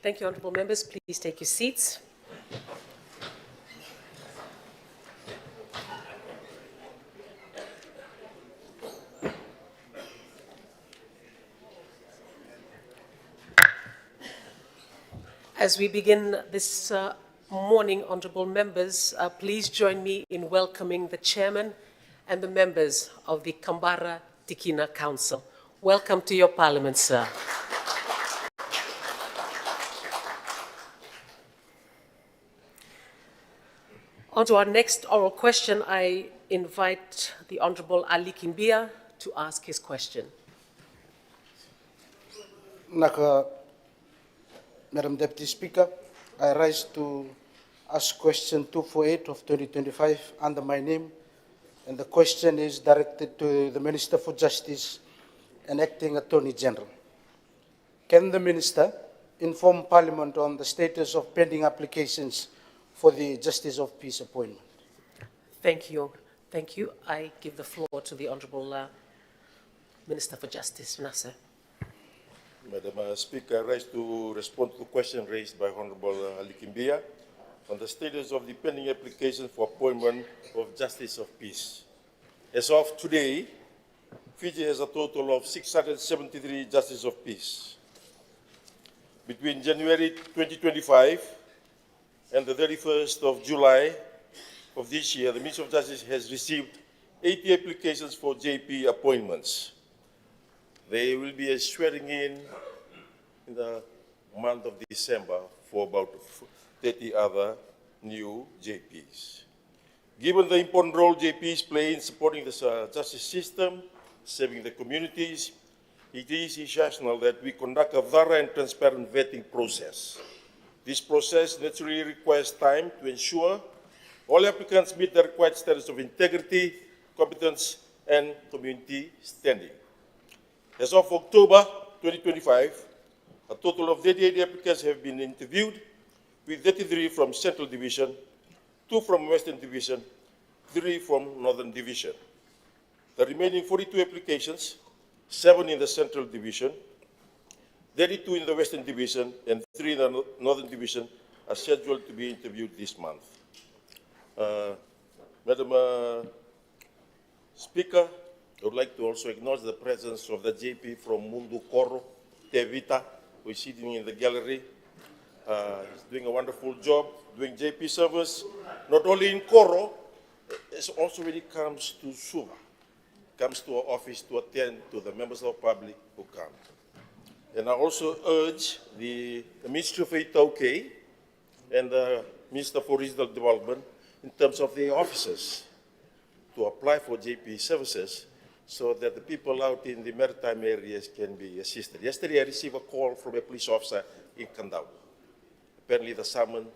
Thank you, honourable members. Please take your seats. As we begin this morning, honourable members, please join me in welcoming the chairman and the members of the Kambara Tikina Council. Welcome to your parliament, sir. On to our next oral question, I invite the Honourable Ali Kimbia to ask his question. Madam Deputy Speaker, I rise to ask question 248 of 2025 under my name, and the question is directed to the Minister for Justice and Acting Attorney General. Can the Minister inform Parliament on the status of pending applications for the Justice of Peace appointment? Thank you. Thank you. I give the floor to the Honourable Minister for Justice, Nasser. Madam Speaker, I rise to respond to the question raised by Honourable Ali Kimbia on the status of the pending application for appointment of Justice of Peace. As of today, Fiji has a total of 673 Justices of Peace. Between January 2025 and the 31st of July of this year, the Ministry of Justice has received 80 applications for JP appointments. There will be a swearing in the month of December for about 30 other new JPs. Given the important role JPs play in supporting the justice system, serving the communities, it is essential that we conduct a thorough and transparent vetting process. This process naturally requires time to ensure all applicants meet the required standards of integrity, competence, and community standing. As of October 2025, a total of 38 applicants have been interviewed, with 33 from Central Division, 2 from Western Division, 3 from Northern Division. The remaining 42 applications, 7 in the Central Division, 32 in the Western Division, and 3 in the Northern Division, are scheduled to be interviewed this month. Madam Speaker, I would like to also acknowledge the presence of the JP from Mundu Koro, Tevita, who is sitting in the gallery. He's doing a wonderful job doing JP service, not only in Koro, it's also when it comes to Suva, comes to our office to attend to the members of the public who come. And I also urge the Ministry of Itauke and the Minister for Regional Development in terms of the officers to apply for JP services so that the people out in the maritime areas can be assisted. Yesterday, I received a call from a police officer in Kandau. Apparently, the summon,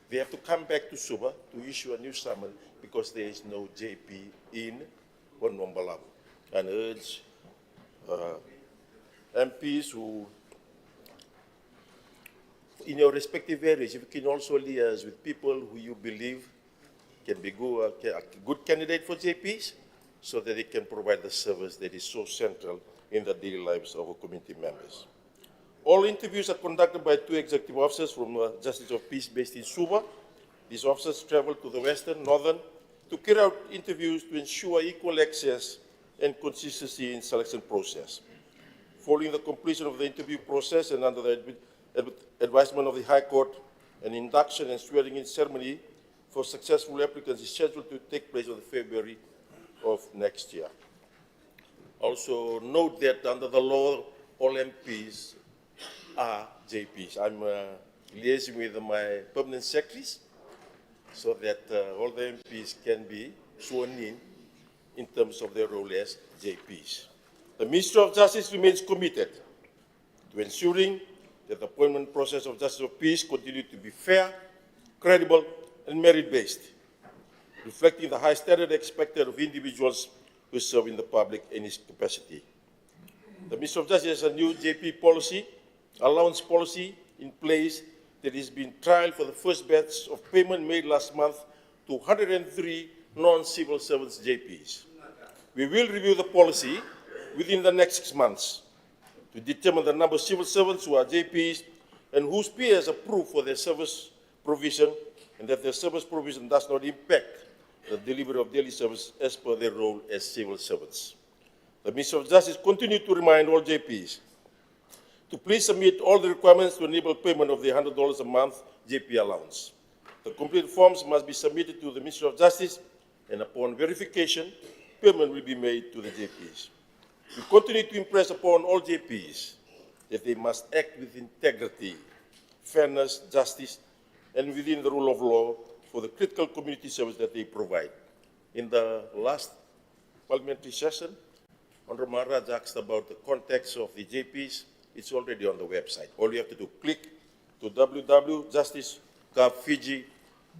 they have to come back to Suva to issue a new summon because there is no JP in Wonwambalabu. And urge MPs who, in your respective areas, if you can also liaise with people who you believe can be a good candidate for JPs, so that they can provide the service that is so central in the daily lives of our community members. All interviews are conducted by 2 executive officers from the Justice of Peace based in Suva. These officers travel to the Western, Northern, to carry out interviews to ensure equal access and consistency in selection process. Following the completion of the interview process and under the advisement of the High Court, an induction and swearing-in ceremony for successful applicants is scheduled to take place on February of next year. Also note that under the law, all MPs are JPs. I'm liaising with my permanent secretaries so that all the MPs can be sworn in terms of their role as JPs. The Ministry of Justice remains committed to ensuring that the appointment process of Justice of Peace continue to be fair, credible, and merit-based, reflecting the high standard expected of individuals who serve in the public in its capacity. The Ministry of Justice has a new JP policy, allowance policy in place that has been trialed for the first batch of payment made last month to 103 non-civil servants JPs. We will review the policy within the next 6 months to determine the number of civil servants who are JPs and whose pay is approved for their service provision, and that their service provision does not impact the delivery of daily service as per their role as civil servants. The Minister of Justice continued to remind all JPs to please submit all the requirements to enable payment of the $100 a month JP allowance. The complete forms must be submitted to the Ministry of Justice, and upon verification, payment will be made to the JPs. We continue to impress upon all JPs that they must act with integrity, fairness, justice, and within the rule of law for the critical community service that they provide. In the last parliamentary session, Honorable Maharaj asked about the context of the JPs. It's already on the website. All you have to do, click to www.justice.gov.fg.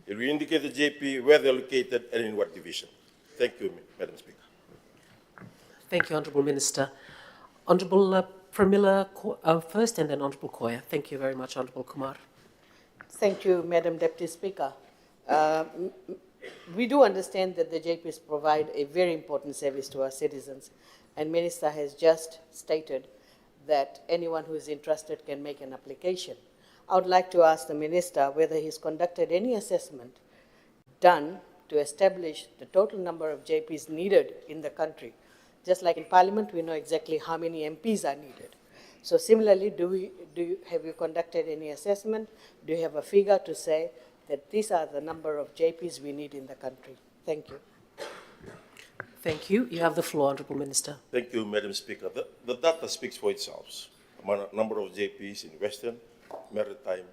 It will indicate the JP, where they're located, and in what division. Thank you, Madam Speaker. Thank you, Honourable Minister. Honourable Pramila first, and then Honourable Koya. Thank you very much, Honourable Kumar. Thank you, Madam Deputy Speaker. We do understand that the JPs provide a very important service to our citizens, and Minister has just stated that anyone who is interested can make an application. I would like to ask the Minister whether he's conducted any assessment done to establish the total number of JPs needed in the country. Just like in Parliament, we know exactly how many MPs are needed. So similarly, have you conducted any assessment? Do you have a figure to say that these are the number of JPs we need in the country? Thank you. Thank you. You have the floor, Honourable Minister. Thank you, Madam Speaker. The data speaks for itself. Number of JPs in Western, Maritime,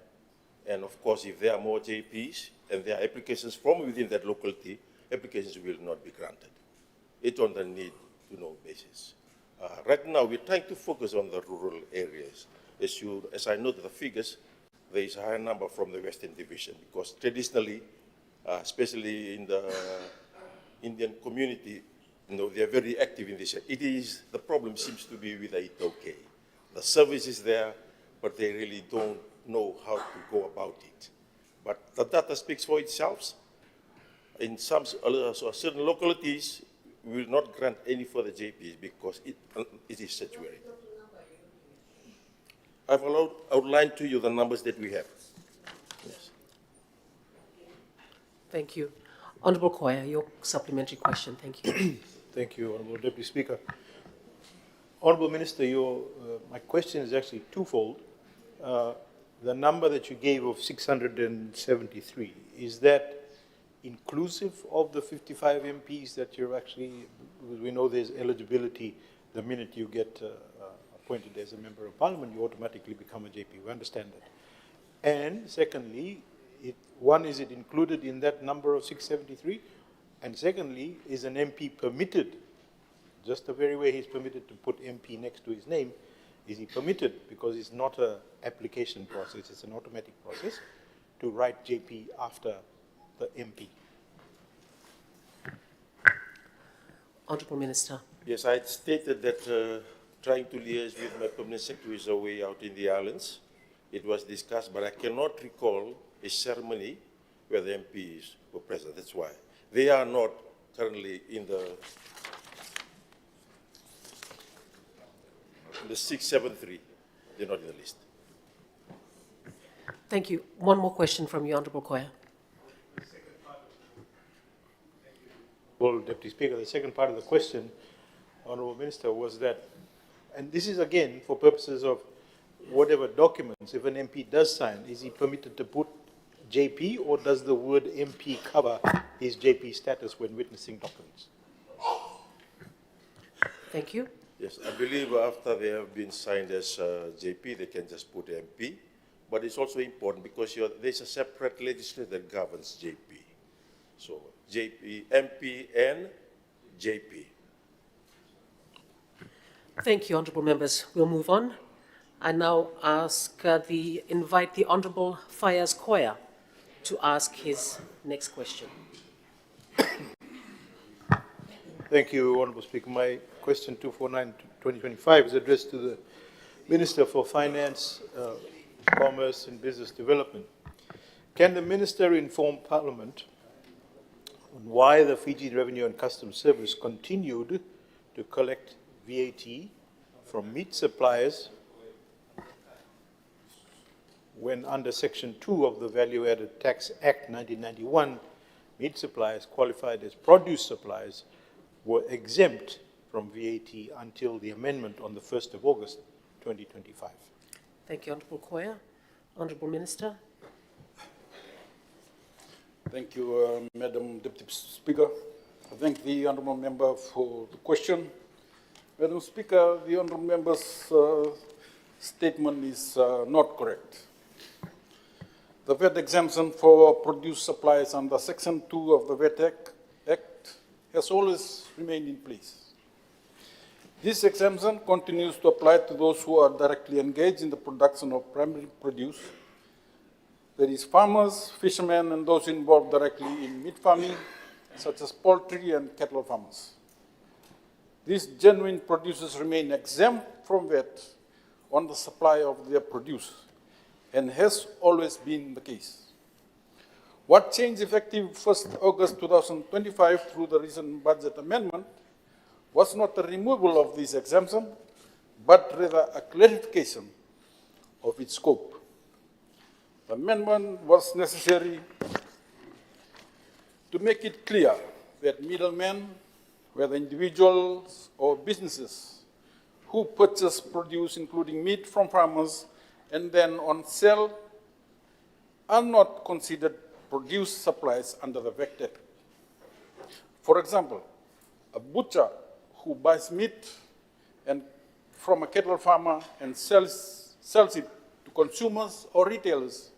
and of course, if there are more JPs and there are applications from within that locality, applications will not be granted. It's on the need-to-know basis. Right now, we're trying to focus on the rural areas. As I noted the figures, there is a higher number from the Western Division because traditionally, especially in the Indian community, they are very active in this. The problem seems to be with the Itoke. The service is there, but they really don't know how to go about it. But the data speaks for itself. In some certain localities, we will not grant any further JPs because it is saturated. I've outlined to you the numbers that we have. Yes. Thank you. Honourable Koya, your supplementary question. Thank you. Thank you, Honourable Deputy Speaker. Honourable Minister, my question is actually twofold. The number that you gave of 673, is that inclusive of the 55 MPs that you're actually, we know there's eligibility the minute you get appointed as a Member of Parliament, you automatically become a JP. We understand that. And secondly, is it included in that number of 673? And secondly, is an MP permitted, just the very way he's permitted to put MP next to his name, is he permitted, because it's not an application process, it's an automatic process, to write JP after the MP? Honourable Minister. Yes, I had stated that trying to liaise with my permanent secretaries away out in the islands, it was discussed, but I cannot recall a ceremony where the MPs were present. That's why. They are not currently in the 673. They're not in the list. Thank you. One more question from you, Honourable Koya. Well, Deputy Speaker, the second part of the question, Honourable Minister, was that, and this is again for purposes of whatever documents, if an MP does sign, is he permitted to put JP, or does the word MP cover his JP status when witnessing documents? Thank you. Yes, I believe after they have been signed as JP, they can just put MP. But it's also important because there's a separate legislation that governs JP. So JP, MP, and JP. Thank you, honourable members. We'll move on. I now invite the Honourable Fayaz Koya to ask his next question. Thank you, Honourable Speaker. My question 249-2025 is addressed to the Minister for Finance, Commerce and Business Development. Can the Minister inform Parliament on why the Fiji Revenue and Customs Service continued to collect VAT from meat suppliers when under Section 2 of the Value Added Tax Act 1991, meat suppliers qualified as produce suppliers were exempt from VAT until the amendment on the 1st of August 2025. Thank you, Honourable Koya. Honourable Minister. Thank you, Madam Deputy Speaker. I thank the Honourable Member for the question. Madam Speaker, the Honourable Member's statement is not correct. The VAT exemption for produce supplies under Section 2 of the VAT Act has always remained in place. This exemption continues to apply to those who are directly engaged in the production of primary produce, that is, farmers, fishermen, and those involved directly in meat farming, such as poultry and cattle farmers. These genuine producers remain exempt from VAT on the supply of their produce, and has always been the case. What changed effective 1st August 2025 through the recent budget amendment was not the removal of this exemption, but rather a clarification of its scope. The amendment was necessary to make it clear that middlemen, whether individuals or businesses, who purchase produce, including meat, from farmers and then on sale, are not considered produce supplies under the VAT Act. For example, a butcher who buys meat from a cattle farmer and sells it to consumers or retailers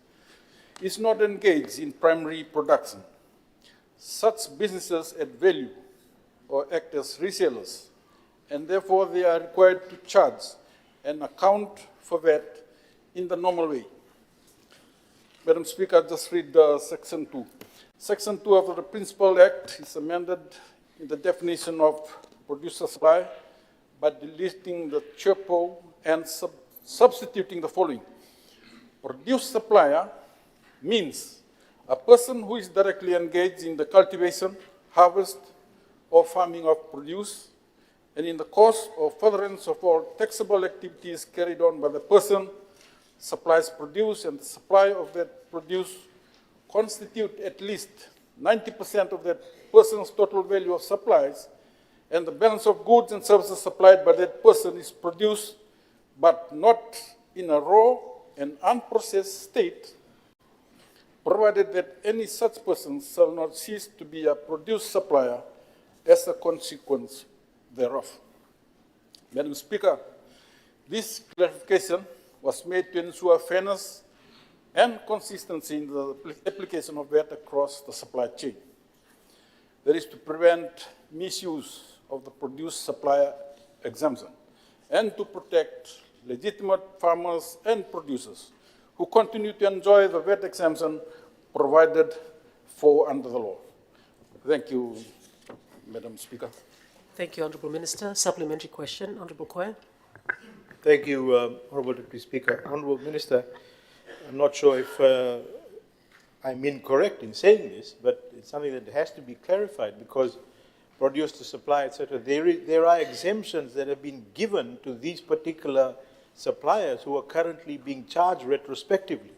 is not engaged in primary production. Such businesses add value or act as resellers, and therefore they are required to charge and account for VAT in the normal way. Madam Speaker, just read Section 2. Section 2 of the Principal Act is amended in the definition of producer supply by deleting the CHERPO and substituting the following. Produce supplier means a person who is directly engaged in the cultivation, harvest, or farming of produce, and in the course or furtherance of all taxable activities carried on by the person supplies produce, and the supply of that produce constitute at least 90% of that person's total value of supplies, and the balance of goods and services supplied by that person is produced, but not in a raw and unprocessed state, provided that any such person shall not cease to be a produce supplier as a consequence thereof. Madam Speaker, this clarification was made to ensure fairness and consistency in the application of VAT across the supply chain. That is to prevent misuse of the produce supplier exemption and to protect legitimate farmers and producers who continue to enjoy the VAT exemption provided for under the law. Thank you, Madam Speaker. Thank you, Honourable Minister. Supplementary question, Honourable Koya. Thank you, Honourable Deputy Speaker. Honourable Minister, I'm not sure if I'm incorrect in saying this, but it's something that has to be clarified because produce to supply, etc., there are exemptions that have been given to these particular suppliers who are currently being charged retrospectively.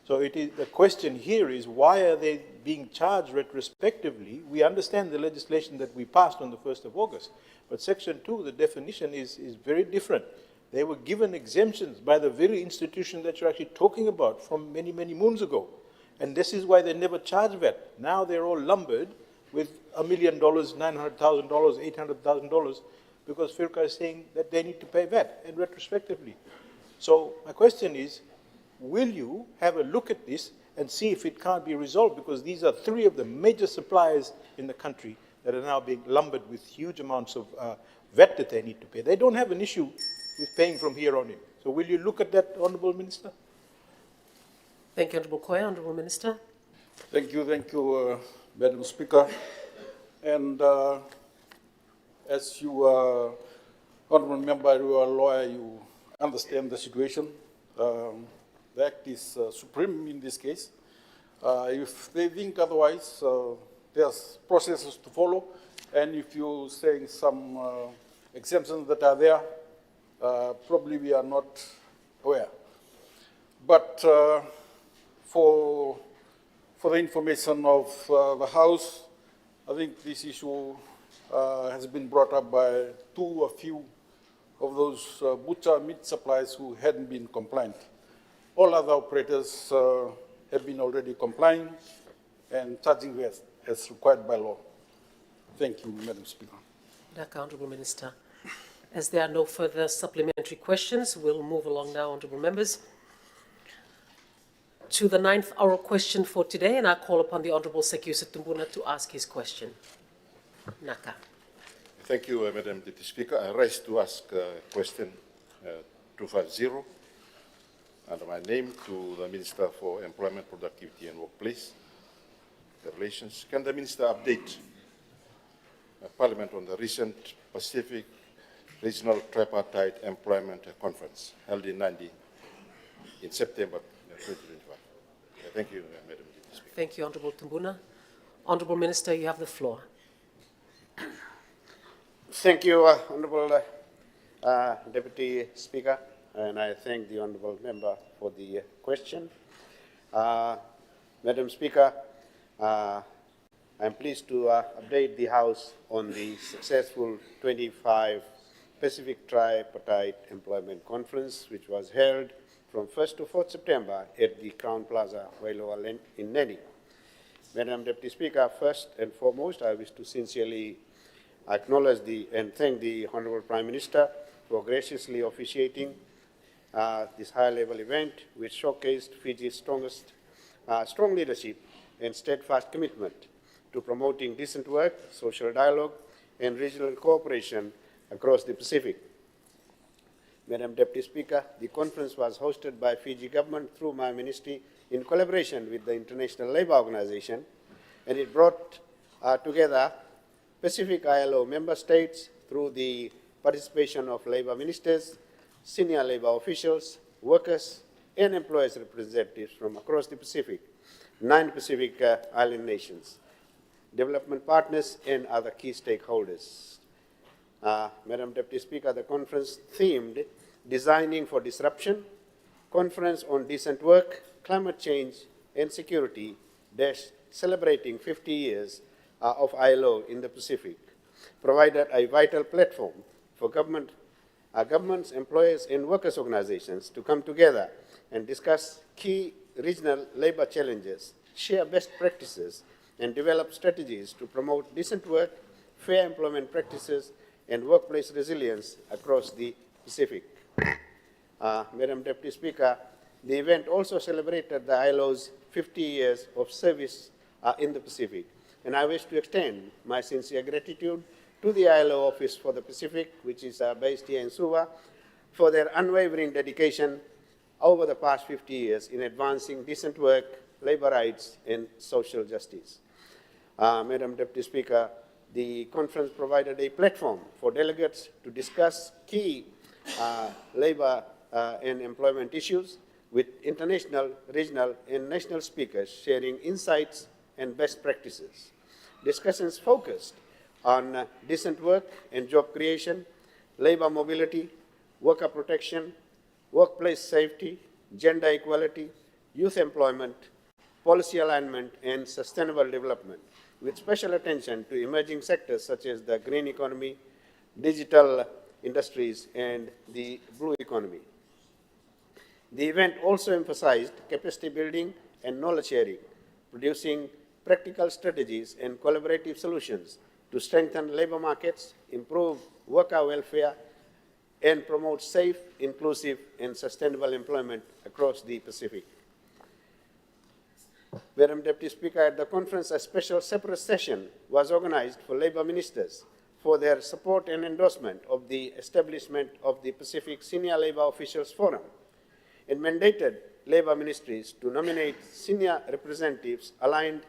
So the question here is, why are they being charged retrospectively? We understand the legislation that we passed on the 1st of August, but Section 2, the definition is very different. They were given exemptions by the very institution that you're actually talking about from many, many moons ago. And this is why they never charged VAT. Now they're all lumbered with $1 million, $900,000, $800,000, because FIRCA is saying that they need to pay VAT and retrospectively. So my question is, will you have a look at this and see if it can't be resolved? Because these are three of the major suppliers in the country that are now being lumbered with huge amounts of VAT that they need to pay. They don't have an issue with paying from here on in. So will you look at that, Honourable Minister? Thank you, Honourable Koya. Honourable Minister. Thank you, Madam Speaker. And as you are Honourable Member, you are a lawyer, you understand the situation. The Act is supreme in this case. If they think otherwise, there's processes to follow. And if you're saying some exemptions that are there, probably we are not aware. But for the information of the House, I think this issue has been brought up by a few of those butcher meat suppliers who hadn't been compliant. All other operators have been already complying and charging as required by law. Thank you, Madam Speaker. Thank you, Honourable Minister. As there are no further supplementary questions, we'll move along now, Honourable Members, to the 9th oral question for today, and I call upon the Honourable Sekiusa Tumbuna to ask his question. Naka. Thank you, Madam Deputy Speaker. I rise to ask question 250 under my name to the Minister for Employment, Productivity and Workplace Relations. Can the Minister update Parliament on the recent Pacific Regional Tripartite Employment Conference held in Nandi in September 2025? Thank you, Madam Deputy Speaker. Thank you, Honourable Tumbuna. Honourable Minister, you have the floor. Thank you, Honourable Deputy Speaker, and I thank the Honourable Member for the question. Madam Speaker, I'm pleased to update the House on the successful 25 Pacific Tripartite Employment Conference, which was held from 1st to 4th September at the Crown Plaza, Wailoa in Nadi. Madam Deputy Speaker, first and foremost, I wish to sincerely acknowledge and thank the Honourable Prime Minister for graciously officiating this high-level event, which showcased Fiji's strong leadership and steadfast commitment to promoting decent work, social dialogue, and regional cooperation across the Pacific. Madam Deputy Speaker, the conference was hosted by Fiji government through my ministry in collaboration with the International Labour Organization, and it brought together Pacific ILO member states through the participation of labour ministers, senior labour officials, workers, and employers' representatives from across the Pacific, 9 Pacific Island nations, development partners, and other key stakeholders. Madam Deputy Speaker, the conference themed Designing for Disruption, Conference on Decent Work, Climate Change and Security, celebrating 50 years of ILO in the Pacific, provided a vital platform for governments, employers, and workers' organizations to come together and discuss key regional labor challenges, share best practices, and develop strategies to promote decent work, fair employment practices, and workplace resilience across the Pacific. Madam Deputy Speaker, the event also celebrated the ILO's 50 years of service in the Pacific, and I wish to extend my sincere gratitude to the ILO Office for the Pacific, which is based here in Suva, for their unwavering dedication over the past 50 years in advancing decent work, labor rights, and social justice. Madam Deputy Speaker, the conference provided a platform for delegates to discuss key labor and employment issues with international, regional, and national speakers sharing insights and best practices. Discussions focused on decent work and job creation, labor mobility, worker protection, workplace safety, gender equality, youth employment, policy alignment, and sustainable development, with special attention to emerging sectors such as the green economy, digital industries, and the blue economy. The event also emphasized capacity building and knowledge sharing, producing practical strategies and collaborative solutions to strengthen labor markets, improve worker welfare, and promote safe, inclusive, and sustainable employment across the Pacific. Madam Deputy Speaker, at the conference, a special separate session was organized for labor ministers for their support and endorsement of the establishment of the Pacific Senior Labor Officials Forum, and mandated labor ministries to nominate senior representatives aligned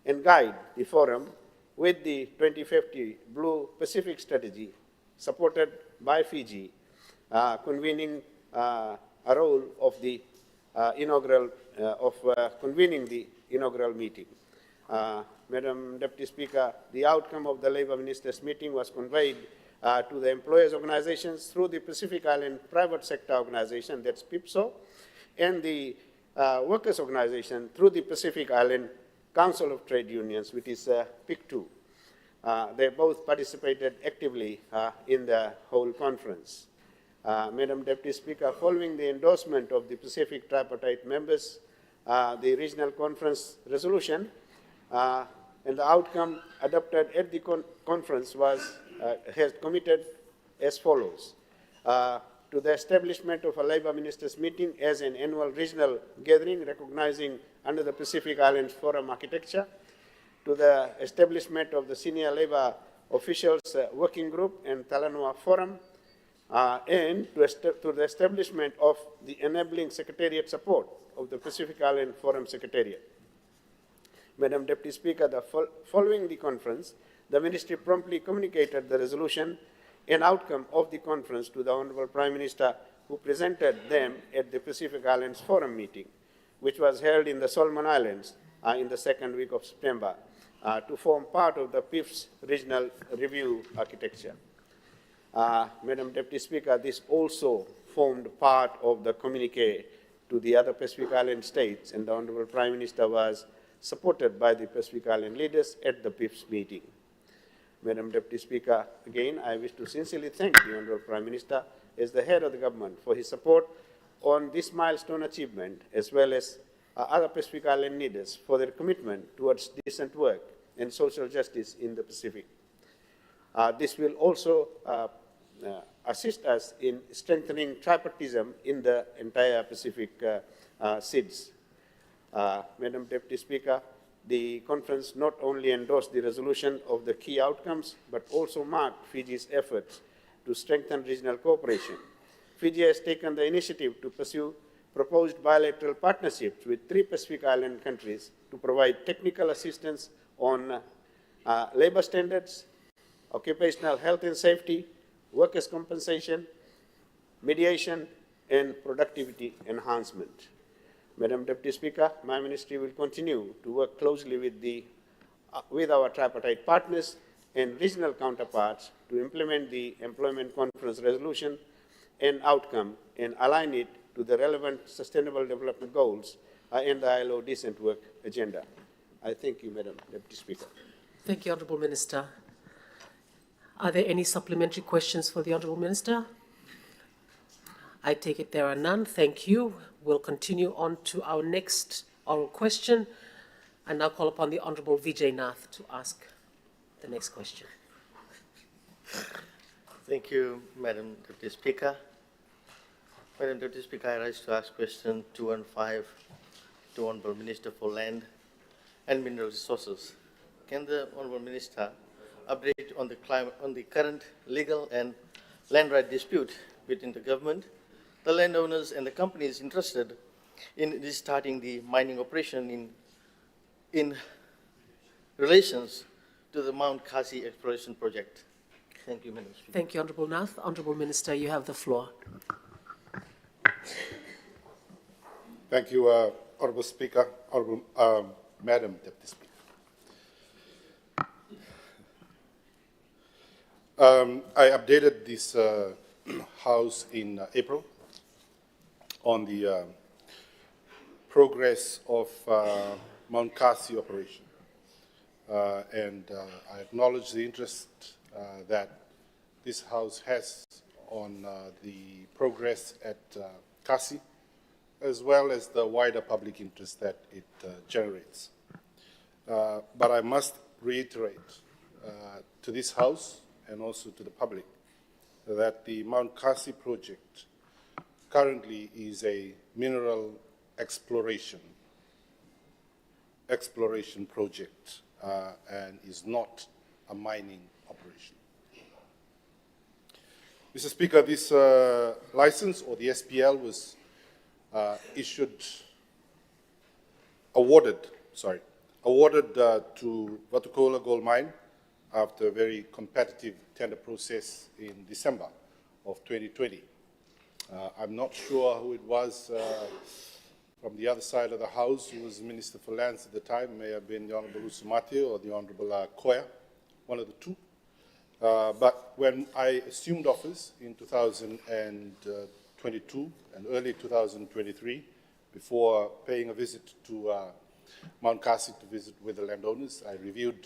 and guide the forum with the 2050 Blue Pacific Strategy, supported by Fiji, convening a role of the convening the inaugural meeting. Madam Deputy Speaker, the outcome of the Labour Ministers' meeting was conveyed to the employers' organizations through the Pacific Island Private Sector Organization, that's PIPSO, and the workers' organization through the Pacific Island Council of Trade Unions, which is PIC2. They both participated actively in the whole conference. Madam Deputy Speaker, following the endorsement of the Pacific Tripartite members, the regional conference resolution and the outcome adopted at the conference has committed as follows. To the establishment of a Labour Ministers meeting as an annual regional gathering recognizing under the Pacific Islands Forum architecture, to the establishment of the Senior Labour Officials Working Group and Talanoa Forum, and to the establishment of the Enabling Secretariat support of the Pacific Island Forum Secretariat. Madam Deputy Speaker, following the conference, the Ministry promptly communicated the resolution and outcome of the conference to the Honourable Prime Minister, who presented them at the Pacific Islands Forum meeting, which was held in the Solomon Islands in the second week of September, to form part of the PIF's regional review architecture. Madam Deputy Speaker, this also formed part of the communique to the other Pacific Island states, and the Honourable Prime Minister was supported by the Pacific Island leaders at the PIF's meeting. Madam Deputy Speaker, again, I wish to sincerely thank the Honourable Prime Minister as the head of the government for his support on this milestone achievement, as well as other Pacific Island leaders for their commitment towards decent work and social justice in the Pacific. This will also assist us in strengthening tripartism in the entire Pacific SIDS. Madam Deputy Speaker, the conference not only endorsed the resolution of the key outcomes, but also marked Fiji's efforts to strengthen regional cooperation. Fiji has taken the initiative to pursue proposed bilateral partnerships with 3 Pacific Island countries to provide technical assistance on labor standards, occupational health and safety, workers' compensation, mediation, and productivity enhancement. Madam Deputy Speaker, my ministry will continue to work closely with our tripartite partners and regional counterparts to implement the Employment Conference resolution and outcome and align it to the relevant Sustainable Development Goals and the ILO Decent Work Agenda. I thank you, Madam Deputy Speaker. Thank you, Honourable Minister. Are there any supplementary questions for the Honourable Minister? I take it there are none. Thank you. We'll continue on to our next oral question. I now call upon the Honourable Vijay Nath to ask the next question. Thank you, Madam Deputy Speaker. Madam Deputy Speaker, I rise to ask question 215 to Honourable Minister for Land and Mineral Resources. Can the Honourable Minister update on the current legal and land right dispute between the government, the landowners, and the companies interested in restarting the mining operation in relations to the Mount Kasi exploration project? Thank you, Madam Speaker. Thank you, Honourable Nath. Honourable Minister, you have the floor. Thank you, Honourable Speaker, Honourable Madam Deputy Speaker. I updated this House in April on the progress of Mount Kasi operation. And I acknowledge the interest that this House has on the progress at Kasi, as well as the wider public interest that it generates. But I must reiterate to this House and also to the public that the Mount Kasi project currently is a mineral exploration project and is not a mining operation. Mr. Speaker, this license, or the SPL, was awarded to Watukola Gold Mine after a very competitive tender process in December of 2020. I'm not sure who it was from the other side of the House who was Minister for Lands at the time. It may have been the Honourable Usumati or the Honourable Koya, one of the two. But when I assumed office in 2022 and early 2023, before paying a visit to Mount Kasi to visit with the landowners, I reviewed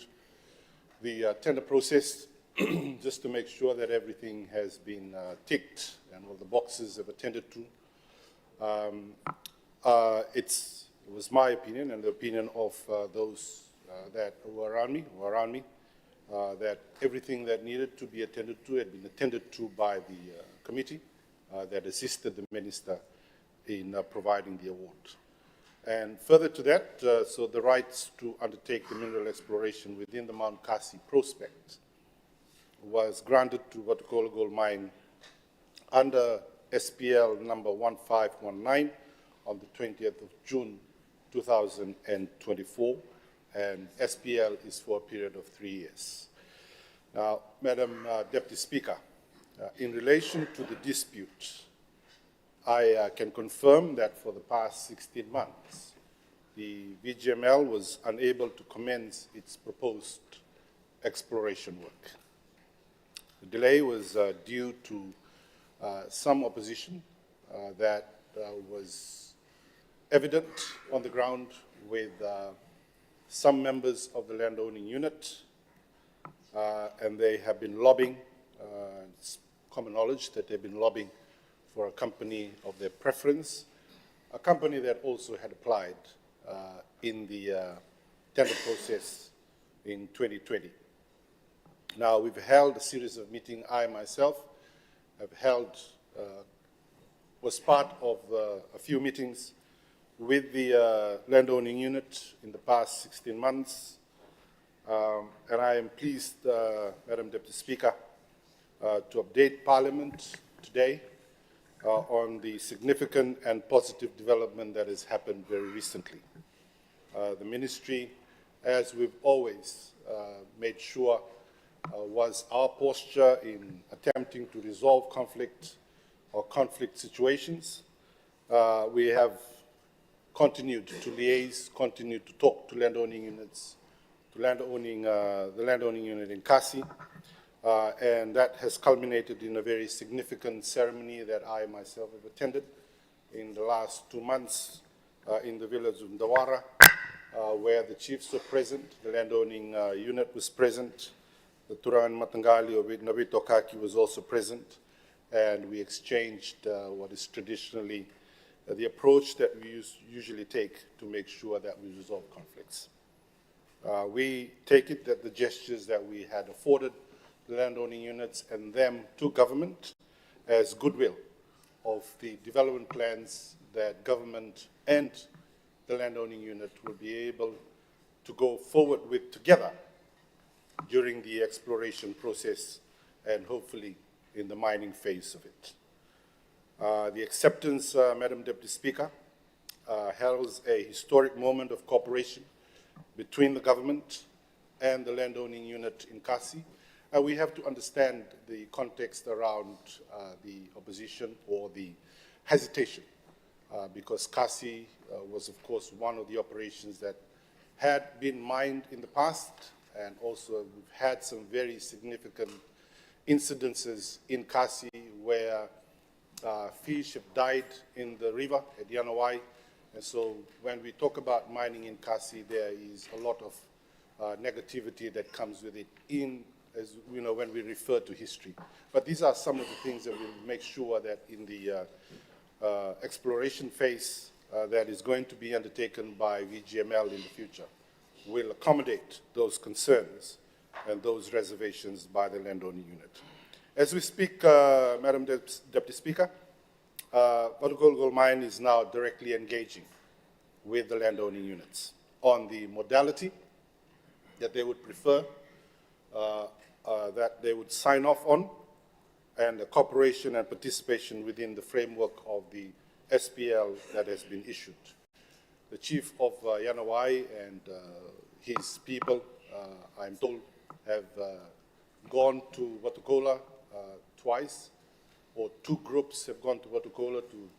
the tender process just to make sure that everything has been ticked and all the boxes have attended to. It was my opinion and the opinion of those that were around me, that everything that needed to be attended to had been attended to by the committee that assisted the minister in providing the award. And further to that, so the rights to undertake the mineral exploration within the Mount Kasi prospect was granted to Watukola Gold Mine under SPL number 1519 on the 20th of June 2024, and SPL is for a period of 3 years. Now, Madam Deputy Speaker, in relation to the dispute, I can confirm that for the past 16 months, the VGML was unable to commence its proposed exploration work. The delay was due to some opposition that was evident on the ground with some members of the landowning unit, and they have been lobbying. It's common knowledge that they've been lobbying for a company of their preference, a company that also had applied in the tender process in 2020. Now, we've held a series of meetings. I myself have held, was part of a few meetings with the landowning unit in the past 16 months. And I am pleased, Madam Deputy Speaker, to update Parliament today on the significant and positive development that has happened very recently. The ministry, as we've always made sure was our posture in attempting to resolve conflict or conflict situations, we have continued to liaise, continued to talk to landowning units, to the landowning unit in Kasi, and that has culminated in a very significant ceremony that I myself have attended in the last 2 months in the village of Ndawara, where the chiefs were present, the landowning unit was present, the Turan Matangali of Nabito Kaki was also present, and we exchanged what is traditionally the approach that we usually take to make sure that we resolve conflicts. We take it that the gestures that we had afforded the landowning units and them to government as goodwill of the development plans that government and the landowning unit will be able to go forward with together during the exploration process and hopefully in the mining phase of it. The acceptance, Madam Deputy Speaker, heralds a historic moment of cooperation between the government and the landowning unit in Kasi. We have to understand the context around the opposition or the hesitation, because Kasi was, of course, one of the operations that had been mined in the past, and also we've had some very significant incidences in Kasi where fish have died in the river at Yanawai. And so when we talk about mining in Kasi, there is a lot of negativity that comes with it as you know, when we refer to history. But these are some of the things that we'll make sure that in the exploration phase that is going to be undertaken by VGML in the future will accommodate those concerns and those reservations by the landowning unit. As we speak, Madam Deputy Speaker, Watukola Gold Mine is now directly engaging with the landowning units on the modality that they would prefer, that they would sign off on, and the cooperation and participation within the framework of the SPL that has been issued. The chief of Yanawai and his people, I'm told, have gone to Watukola twice, or 2 groups have gone to Watukola to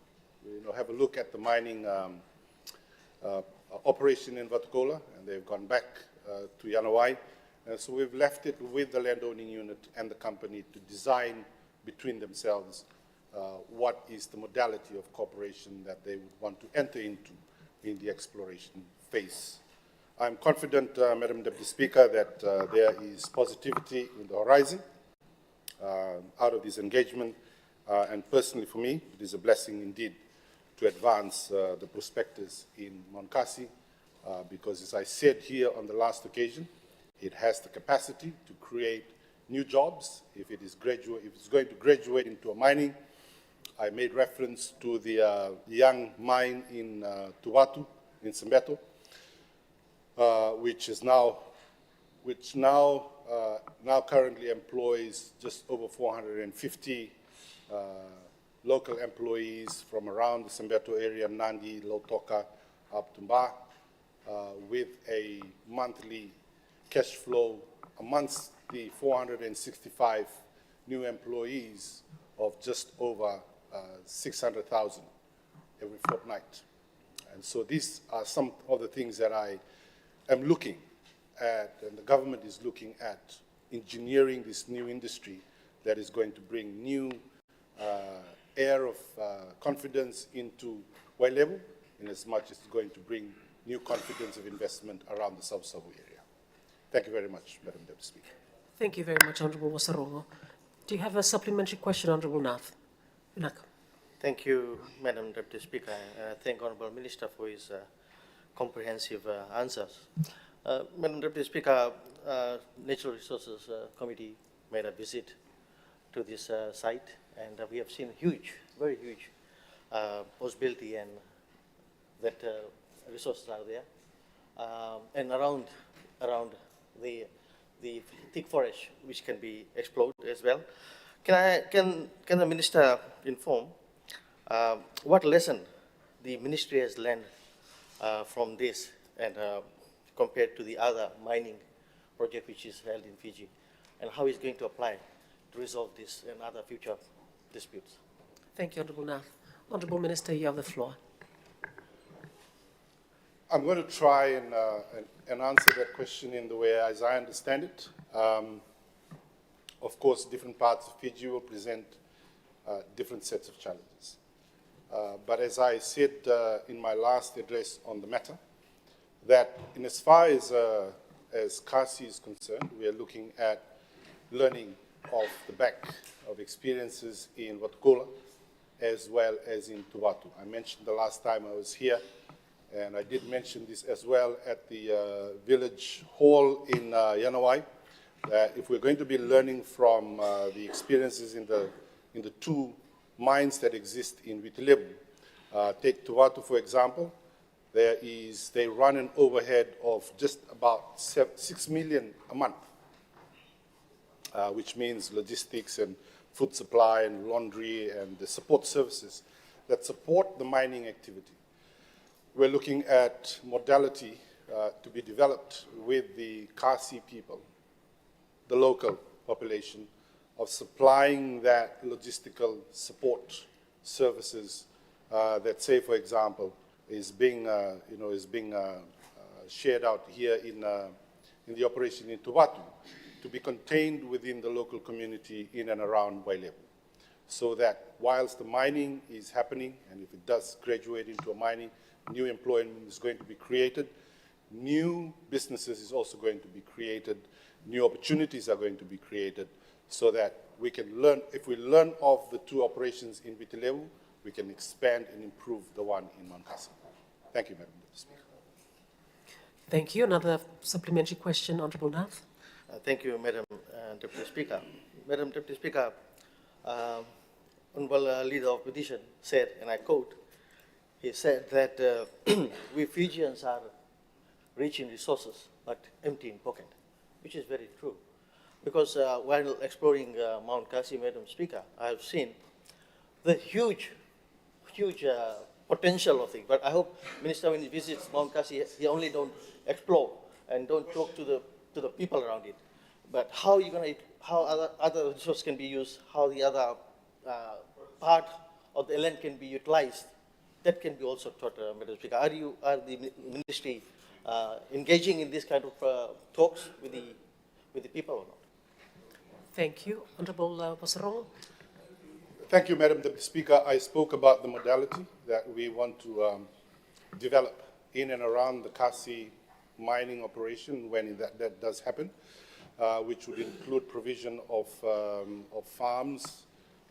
have a look at the mining operation in Watukola, and they've gone back to Yanawai. So we've left it with the landowning unit and the company to design between themselves what is the modality of cooperation that they would want to enter into in the exploration phase. I'm confident, Madam Deputy Speaker, that there is positivity in the horizon out of this engagement. And personally for me, it is a blessing indeed to advance the prospectus in Mount Kasi, because as I said here on the last occasion, it has the capacity to create new jobs if it's going to graduate into a mining. I made reference to the young mine in Tuwatu, in Sembeto, which now currently employs just over 450 local employees from around the Sembeto area, Nandi, Lautoka, up to Mba, with a monthly cash flow amongst the 465 new employees of just over 600,000 every fortnight. And so these are some of the things that I am looking at, and the government is looking at, engineering this new industry that is going to bring new air of confidence into Wailebu, in as much as it's going to bring new confidence of investment around the South Savu area. Thank you very much, Madam Deputy Speaker. Thank you very much, Honourable Wasarongo. Do you have a supplementary question, Honourable Nath? Vinaka. Thank you, Madam Deputy Speaker. I thank Honourable Minister for his comprehensive answers. Madam Deputy Speaker, Natural Resources Committee made a visit to this site, and we have seen huge, very huge possibility and that resources are there, and around the thick forest which can be explored as well. Can the minister inform what lesson the ministry has learned from this and compared to the other mining project which is held in Fiji, and how he's going to apply to resolve this and other future disputes? Thank you, Honourable Nath. Honourable Minister, you have the floor. I'm going to try and answer that question in the way as I understand it. Of course, different parts of Fiji will present different sets of challenges. But as I said in my last address on the matter, that in as far as Kasi is concerned, we are looking at learning off the back of experiences in Watkola as well as in Tuwatu. I mentioned the last time I was here, and I did mention this as well at the village hall in Yanawai, that if we're going to be learning from the experiences in the two mines that exist in Vitilebu, take Tuwatu for example, they run an overhead of just about 6 million a month, which means logistics and food supply and laundry and the support services that support the mining activity. We're looking at modality to be developed with the Kasi people, the local population, of supplying that logistical support services that, say, for example, is being shared out here in the operation in Tuwatu, to be contained within the local community in and around Wailebu, so that whilst the mining is happening, and if it does graduate into a mining, new employment is going to be created, new businesses is also going to be created, new opportunities are going to be created, so that we can learn, if we learn of the two operations in Vitilebu, we can expand and improve the one in Mount Kasi. Thank you, Madam Speaker. Thank you. Another supplementary question, Honourable Nath. Thank you, Madam Deputy Speaker. Madam Deputy Speaker, Honourable Leader of Opposition said, and I quote, he said that we Fijians are rich in resources but empty in pocket, which is very true. Because while exploring Mount Kasi, Madam Speaker, I have seen the huge potential of things. But I hope Minister, when he visits Mount Kasi, he only don't explore and don't talk to the people around it. But how you going to, how other resources can be used, how the other part of the land can be utilized, that can be also taught, Madam Speaker. Are the ministry engaging in this kind of talks with with the people or not? Thank you. Honorable Bosarong. Thank you, Madam Deputy Speaker. I spoke about the modality that we want to develop in and around the Kasi mining operation when that does happen, which would include provision of farms.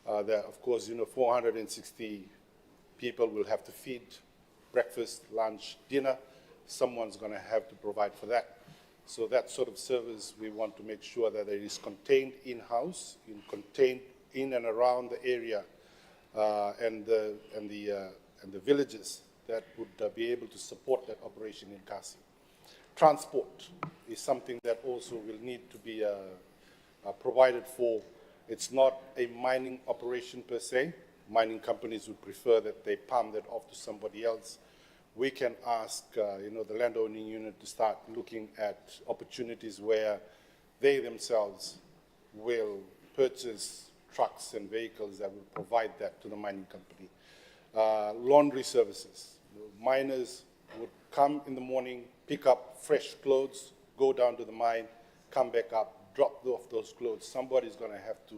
That, of course, 460 people will have to feed breakfast, lunch, dinner. Someone's going to have to provide for that. So that sort of service, we want to make sure that it is contained in-house, contained in and around the area and the villages that would be able to support that operation in Kasi. Transport is something that also will need to be provided for. It's not a mining operation per se. Mining companies would prefer that they palm that off to somebody else. We can ask, the landowning unit to start looking at opportunities where they themselves will purchase trucks and vehicles that will provide that to the mining company. Laundry services. Miners would come in the morning, pick up fresh clothes, go down to the mine, come back up, drop off those clothes. Somebody's going to have to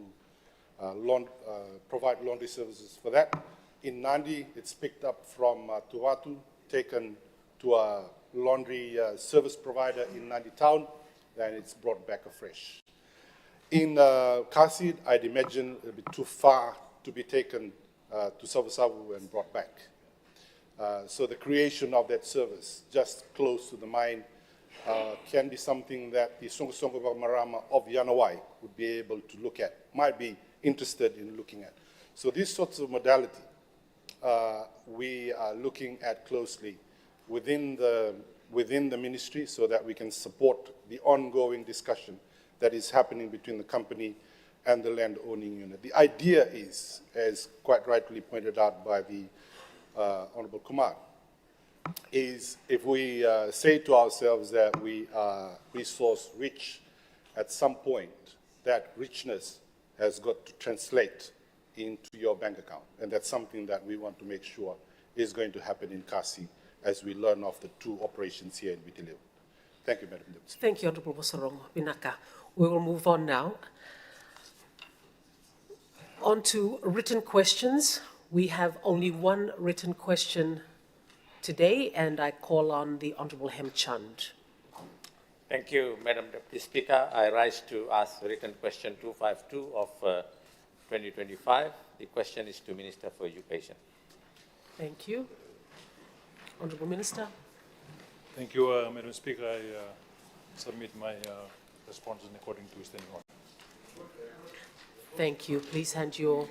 provide laundry services for that. In Nandi, it's picked up from Tuatu, taken to a laundry service provider in Nandi town, then it's brought back afresh. In Kasi, I'd imagine it would be too far to be taken to Savu and brought back. So the creation of that service just close to the mine can be something that the Songo Marama of Yanawai would be able to look at, might be interested in looking at. So these sorts of modality we are looking at closely within the ministry so that we can support the ongoing discussion that is happening between the company and the land owning unit. The idea is, as quite rightly pointed out by the Honorable Kumar, is if we say to ourselves that we are resource rich, at some point that richness has got to translate into your bank account. And that's something that we want to make sure is going to happen in Kasi as we learn of the two operations here in Vitilevu. Thank you, Madam Deputy. Thank you, Honorable Bosarong Binaka. We will move on now. On to written questions. We have only one written question today, and I call on the Honorable Hemchand. Thank you, Madam Deputy Speaker. I rise to ask written question 252 of 2025. The question is to Minister for Education. Thank you. Honorable Minister. Thank you, Madam Speaker. I submit my response according to standing order. Thank you. Please hand your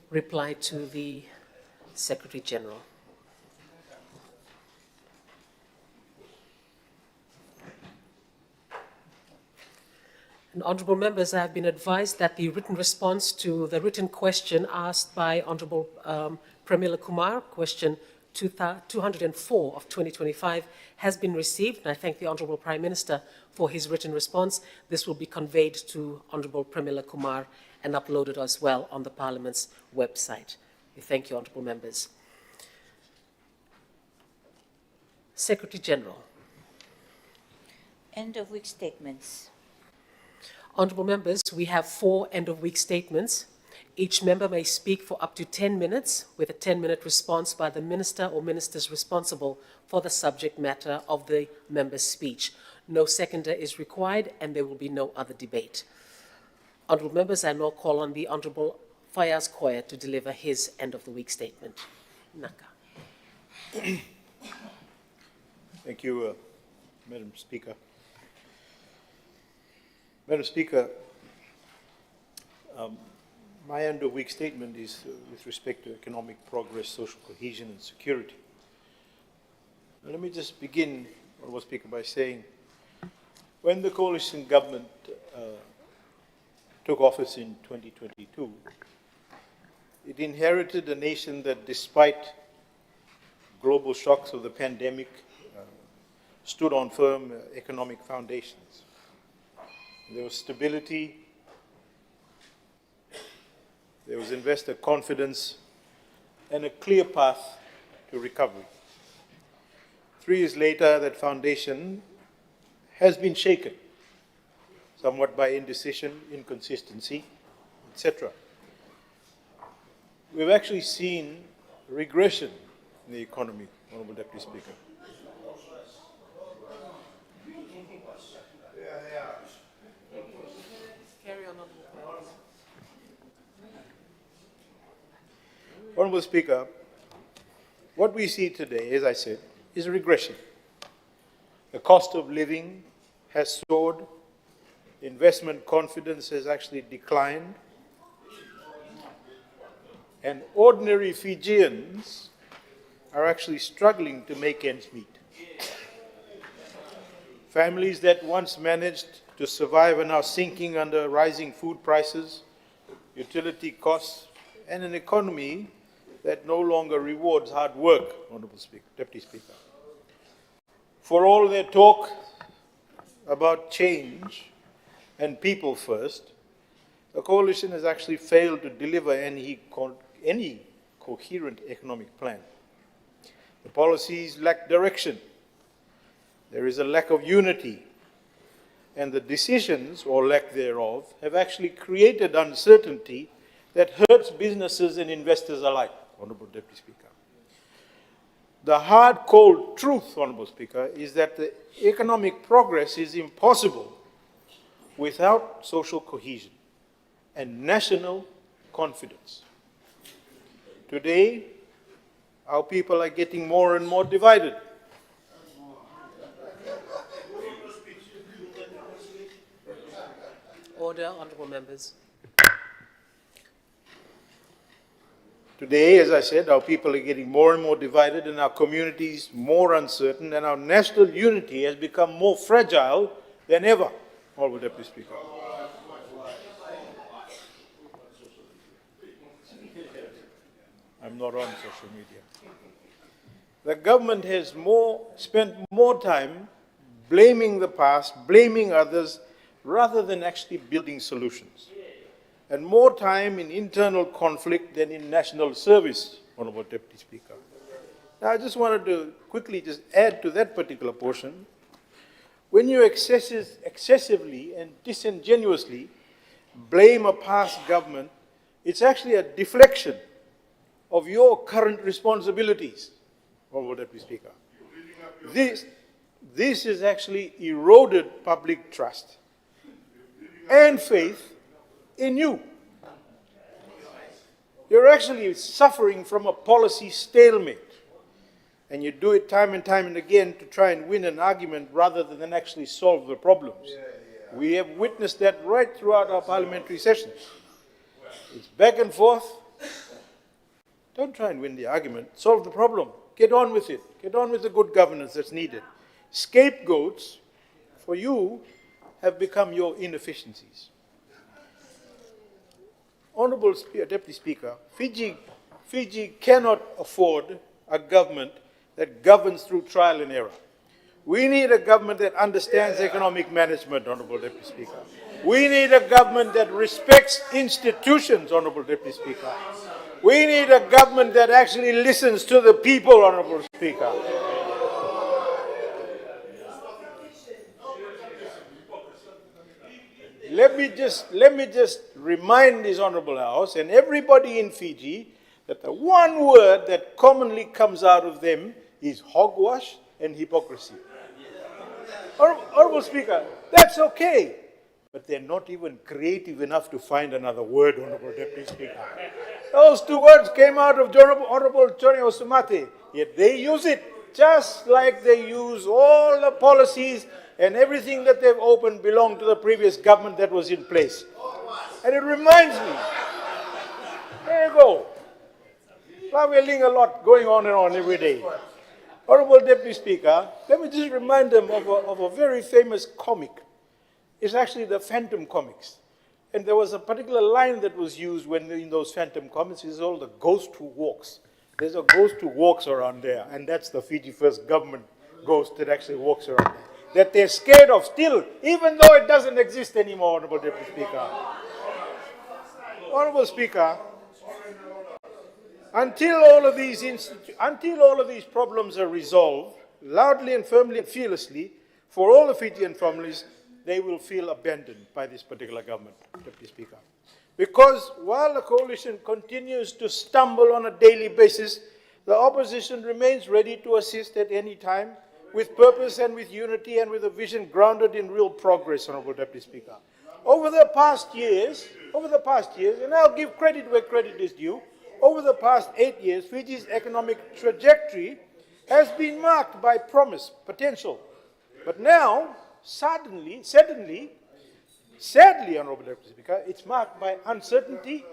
reply to the Secretary General. And honourable members, I have been advised that the written response to the written question asked by Honourable Pramila Kumar, question 204 of 2025, has been received. And I thank the Honourable Prime Minister for his written response. This will be conveyed to Honourable Pramila Kumar and uploaded as well on the Parliament's website. We thank you, honourable members. Secretary General. End of week statements. Honourable members, we have 4 end-of-week statements. Each member may speak for up to 10 minutes with a 10-minute response by the minister or ministers responsible for the subject matter of the member's speech. No seconder is required and there will be no other debate. Honourable members, I now call on the Honourable Fayaz Koya to deliver his end-of-the-week statement. Naka. Thank you, Madam Speaker. Madam Speaker, my end-of-week statement is with respect to economic progress, social cohesion, and security. Now, let me just begin, Honourable Speaker, by saying when the coalition government took office in 2022, it inherited a nation that, despite global shocks of the pandemic, stood on firm economic foundations. There was stability, there was investor confidence, and a clear path to recovery. 3 years later, that foundation has been shaken. somewhat by indecision, inconsistency, etc. We've actually seen regression in the economy, Honorable Deputy Speaker. Carry on. Honorable Speaker, what we see today, as I said, is regression. The cost of living has soared, investment confidence has actually declined, and ordinary Fijians are actually struggling to make ends meet. Families that once managed to survive are now sinking under rising food prices, utility costs, and an economy that no longer rewards hard work, Honorable Speaker, Deputy Speaker. For all their talk about change and people first, the coalition has actually failed to deliver any coherent economic plan. The policies lack direction. There is a lack of unity. And the decisions, or lack thereof, have actually created uncertainty that hurts businesses and investors alike, Honorable Deputy Speaker. The hard, cold truth, Honorable Speaker, is that the economic progress is impossible without social cohesion and national confidence. Today, our people are getting more and more divided. Order, honourable members. Today, as I said, our people are getting more and more divided and our communities more uncertain, and our national unity has become more fragile than ever, Honorable Deputy Speaker. I'm not on social media. The government has spent more time blaming the past, blaming others, rather than actually building solutions, and more time in internal conflict than in national service, Honorable Deputy Speaker. Now, I just wanted to quickly just add to that particular portion. When you excessively and disingenuously blame a past government, it's actually a deflection of your current responsibilities, Honorable Deputy Speaker. This has actually eroded public trust and faith in you. You're actually suffering from a policy stalemate, and you do it time and time and again to try and win an argument rather than actually solve the problems. We have witnessed that right throughout our parliamentary sessions. It's back and forth. Don't try and win the argument. Solve the problem. Get on with it. Get on with the good governance that's needed. Scapegoats for you have become your inefficiencies. Honorable Deputy Speaker, Fiji cannot afford a government that governs through trial and error. We need a government that understands economic management, Honorable Deputy Speaker. We need a government that respects institutions, Honorable Deputy Speaker. We need a government that actually listens to the people, Honorable Speaker. Let me just remind this Honorable House and everybody in Fiji that the one word that commonly comes out of them is hogwash and hypocrisy. Honorable Speaker, that's okay, but they're not even creative enough to find another word, Honorable Deputy Speaker. Those two words came out of Honorable Johnny Osumate, yet they use it just like they use all the policies and everything that they've opened belonged to the previous government that was in place. And it reminds me, there you go. We're a lot going on and on every day. Honorable Deputy Speaker, let me just remind them of a very famous comic. It's actually the Phantom Comics. And there was a particular line that was used when in those Phantom Comics. It's called the ghost who walks. There's a ghost who walks around there, and that's the Fiji First government ghost that actually walks around there. That they're scared of still, even though it doesn't exist anymore, Honorable Deputy Speaker. Honorable Speaker, until all of these problems are resolved, loudly and firmly and fearlessly, for all the Fijian families, they will feel abandoned by this particular government, Deputy Speaker. Because while the coalition continues to stumble on a daily basis, the opposition remains ready to assist at any time with purpose and with unity and with a vision grounded in real progress, Honorable Deputy Speaker. Over the past years, and I'll give credit where credit is due, over the past 8 years, Fiji's economic trajectory has been marked by promise, potential. But now, sadly, Honorable Deputy Speaker, it's marked by uncertainty.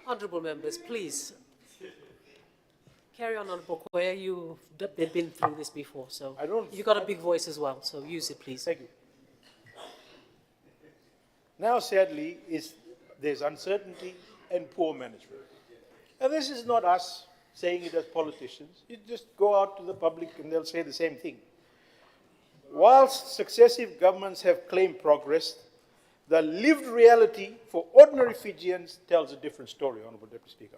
Honourable members, please. Carry on, Honourable Koya. You've been through this before, so you've got a big voice as well, so use it, please. Thank you. Now, sadly, there's uncertainty and poor management. And this is not us saying it as politicians. You just go out to the public and they'll say the same thing. Whilst successive governments have claimed progress, the lived reality for ordinary Fijians tells a different story, Honourable Deputy Speaker.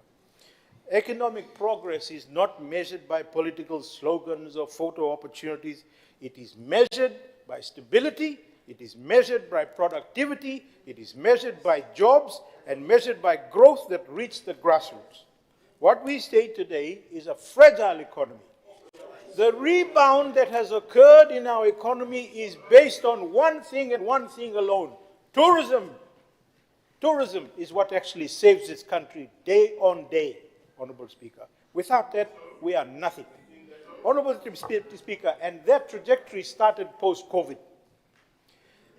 Economic progress is not measured by political slogans or photo opportunities. It is measured by stability, it is measured by productivity, it is measured by jobs, and measured by growth that reach the grassroots. What we say today is a fragile economy. The rebound that has occurred in our economy is based on one thing and one thing alone: tourism. Tourism is what actually saves this country day on day, Honourable Speaker. Without that, we are nothing. Honourable Deputy Speaker, and that trajectory started post-COVID.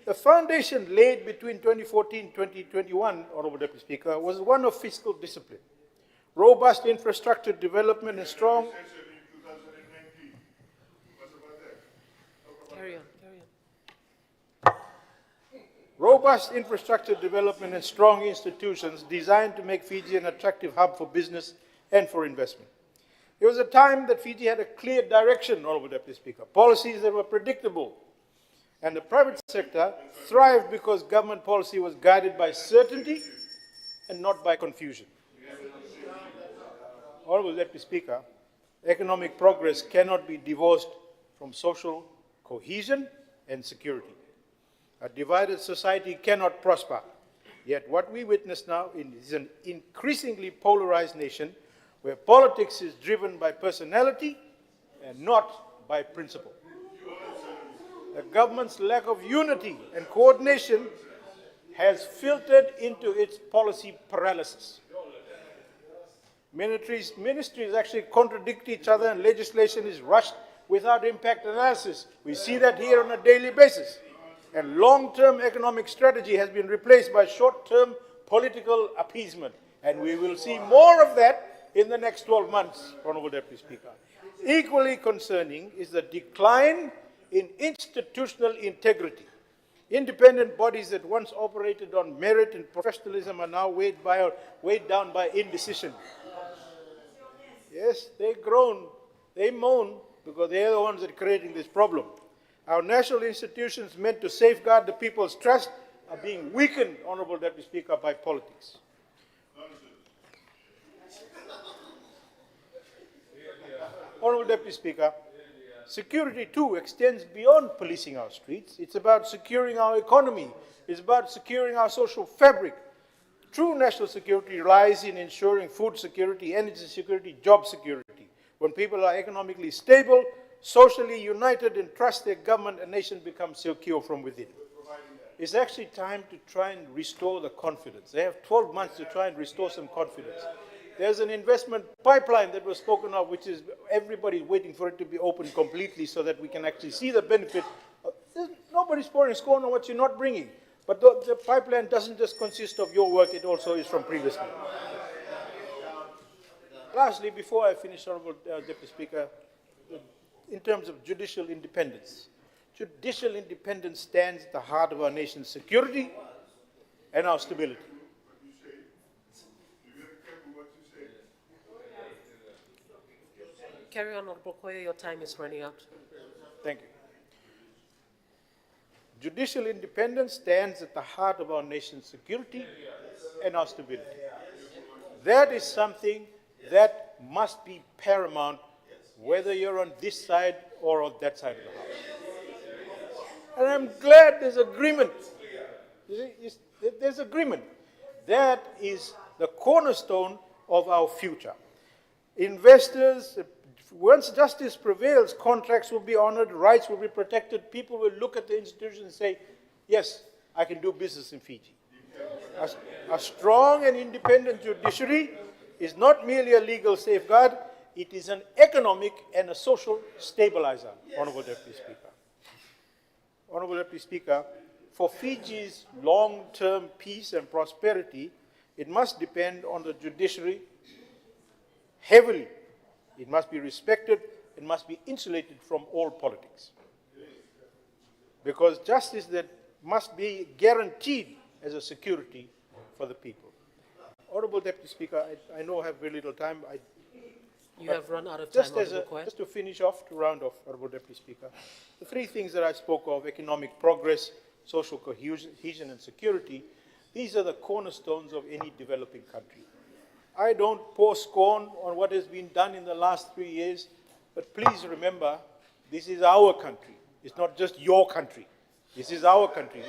The foundation laid between 2014 and 2021, Honourable Deputy Speaker, was one of fiscal discipline, robust infrastructure development and strong... Carry on. Robust infrastructure development and strong institutions designed to make Fiji an attractive hub for business and for investment. It was a time that Fiji had a clear direction, Honourable Deputy Speaker, policies that were predictable. And the private sector thrived because government policy was guided by certainty and not by confusion. Honourable Deputy Speaker, economic progress cannot be divorced from social cohesion and security. A divided society cannot prosper. Yet what we witness now is an increasingly polarized nation where politics is driven by personality and not by principle. The government's lack of unity and coordination has filtered into its policy paralysis. Ministries actually contradict each other and legislation is rushed without impact analysis. We see that here on a daily basis. And long-term economic strategy has been replaced by short-term political appeasement. And we will see more of that in the next 12 months, Honourable Deputy Speaker. Equally concerning is the decline in institutional integrity. Independent bodies that once operated on merit and professionalism are now weighed down by indecision. Yes, they groan, they moan, because they are the ones that are creating this problem. Our national institutions meant to safeguard the people's trust are being weakened, Honourable Deputy Speaker, by politics. Honourable Deputy Speaker, security too extends beyond policing our streets. It's about securing our economy. It's about securing our social fabric. True national security lies in ensuring food security, energy security, job security. When people are economically stable, socially united and trust their government, a nation becomes secure from within. It's actually time to try and restore the confidence. They have 12 months to try and restore some confidence. There's an investment pipeline that was spoken of, which is everybody's waiting for it to be opened completely so that we can actually see the benefit. Nobody's pouring scorn on what you're not bringing. But the pipeline doesn't just consist of your work, it also is from previously. Lastly, before I finish, Honourable Deputy Speaker, in terms of judicial independence. Judicial independence stands at the heart of our nation's security and our stability. Carry on, Honourable Koya, your time is running out. Thank you. Judicial independence stands at the heart of our nation's security and our stability. That is something that must be paramount, whether you're on this side or on that side of the House. And I'm glad there's agreement. There's agreement. That is the cornerstone of our future. Investors, once justice prevails, contracts will be honored, rights will be protected, people will look at the institution and say, yes, I can do business in Fiji. A strong and independent judiciary is not merely a legal safeguard, it is an economic and a social stabilizer, Honorable Deputy Speaker. Honorable Deputy Speaker, for Fiji's long-term peace and prosperity, it must depend on the judiciary heavily. It must be respected, it must be insulated from all politics. Because justice that must be guaranteed as a security for the people. Honorable Deputy Speaker, I know I have very little time. You have run out of time, Honorable Koya. Just to finish off, to round off, Honorable Deputy Speaker, the three things that I spoke of, economic progress, social cohesion and security, these are the cornerstones of any developing country. I don't pour scorn on what has been done in the last 3 years, but please remember, this is our country. It's not just your country. This is our country.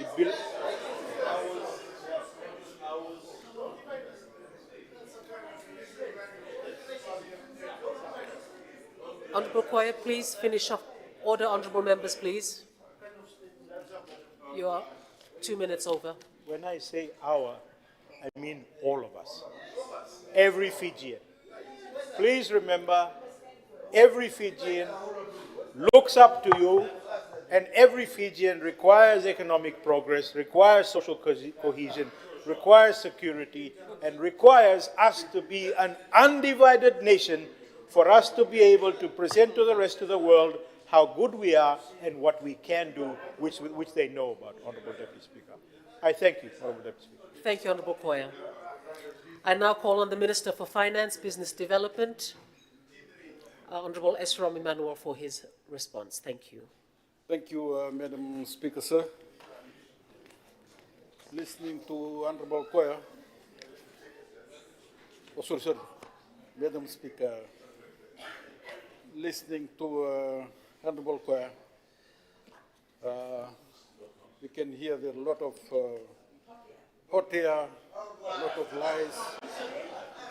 Honorable Koya, please finish up. Order, honorable members, please. You are 2 minutes over. When I say our, I mean all of us. Every Fijian. Please remember, every Fijian looks up to you, and every Fijian requires economic progress, requires social cohesion, requires security, and requires us to be an undivided nation for us to be able to present to the rest of the world how good we are and what we can do, which they know about, Honorable Deputy Speaker. I thank you, Honorable Deputy Speaker. Thank you, Honorable Koya. I now call on the Minister for Finance, Business Development, Honorable Esrom Emmanuel, for his response. Thank you. Thank you, Madam Speaker, sir. Listening to Honorable Koya, Madam Speaker, listening to Honorable Koya, we can hear there are a lot of hot air, a lot of lies,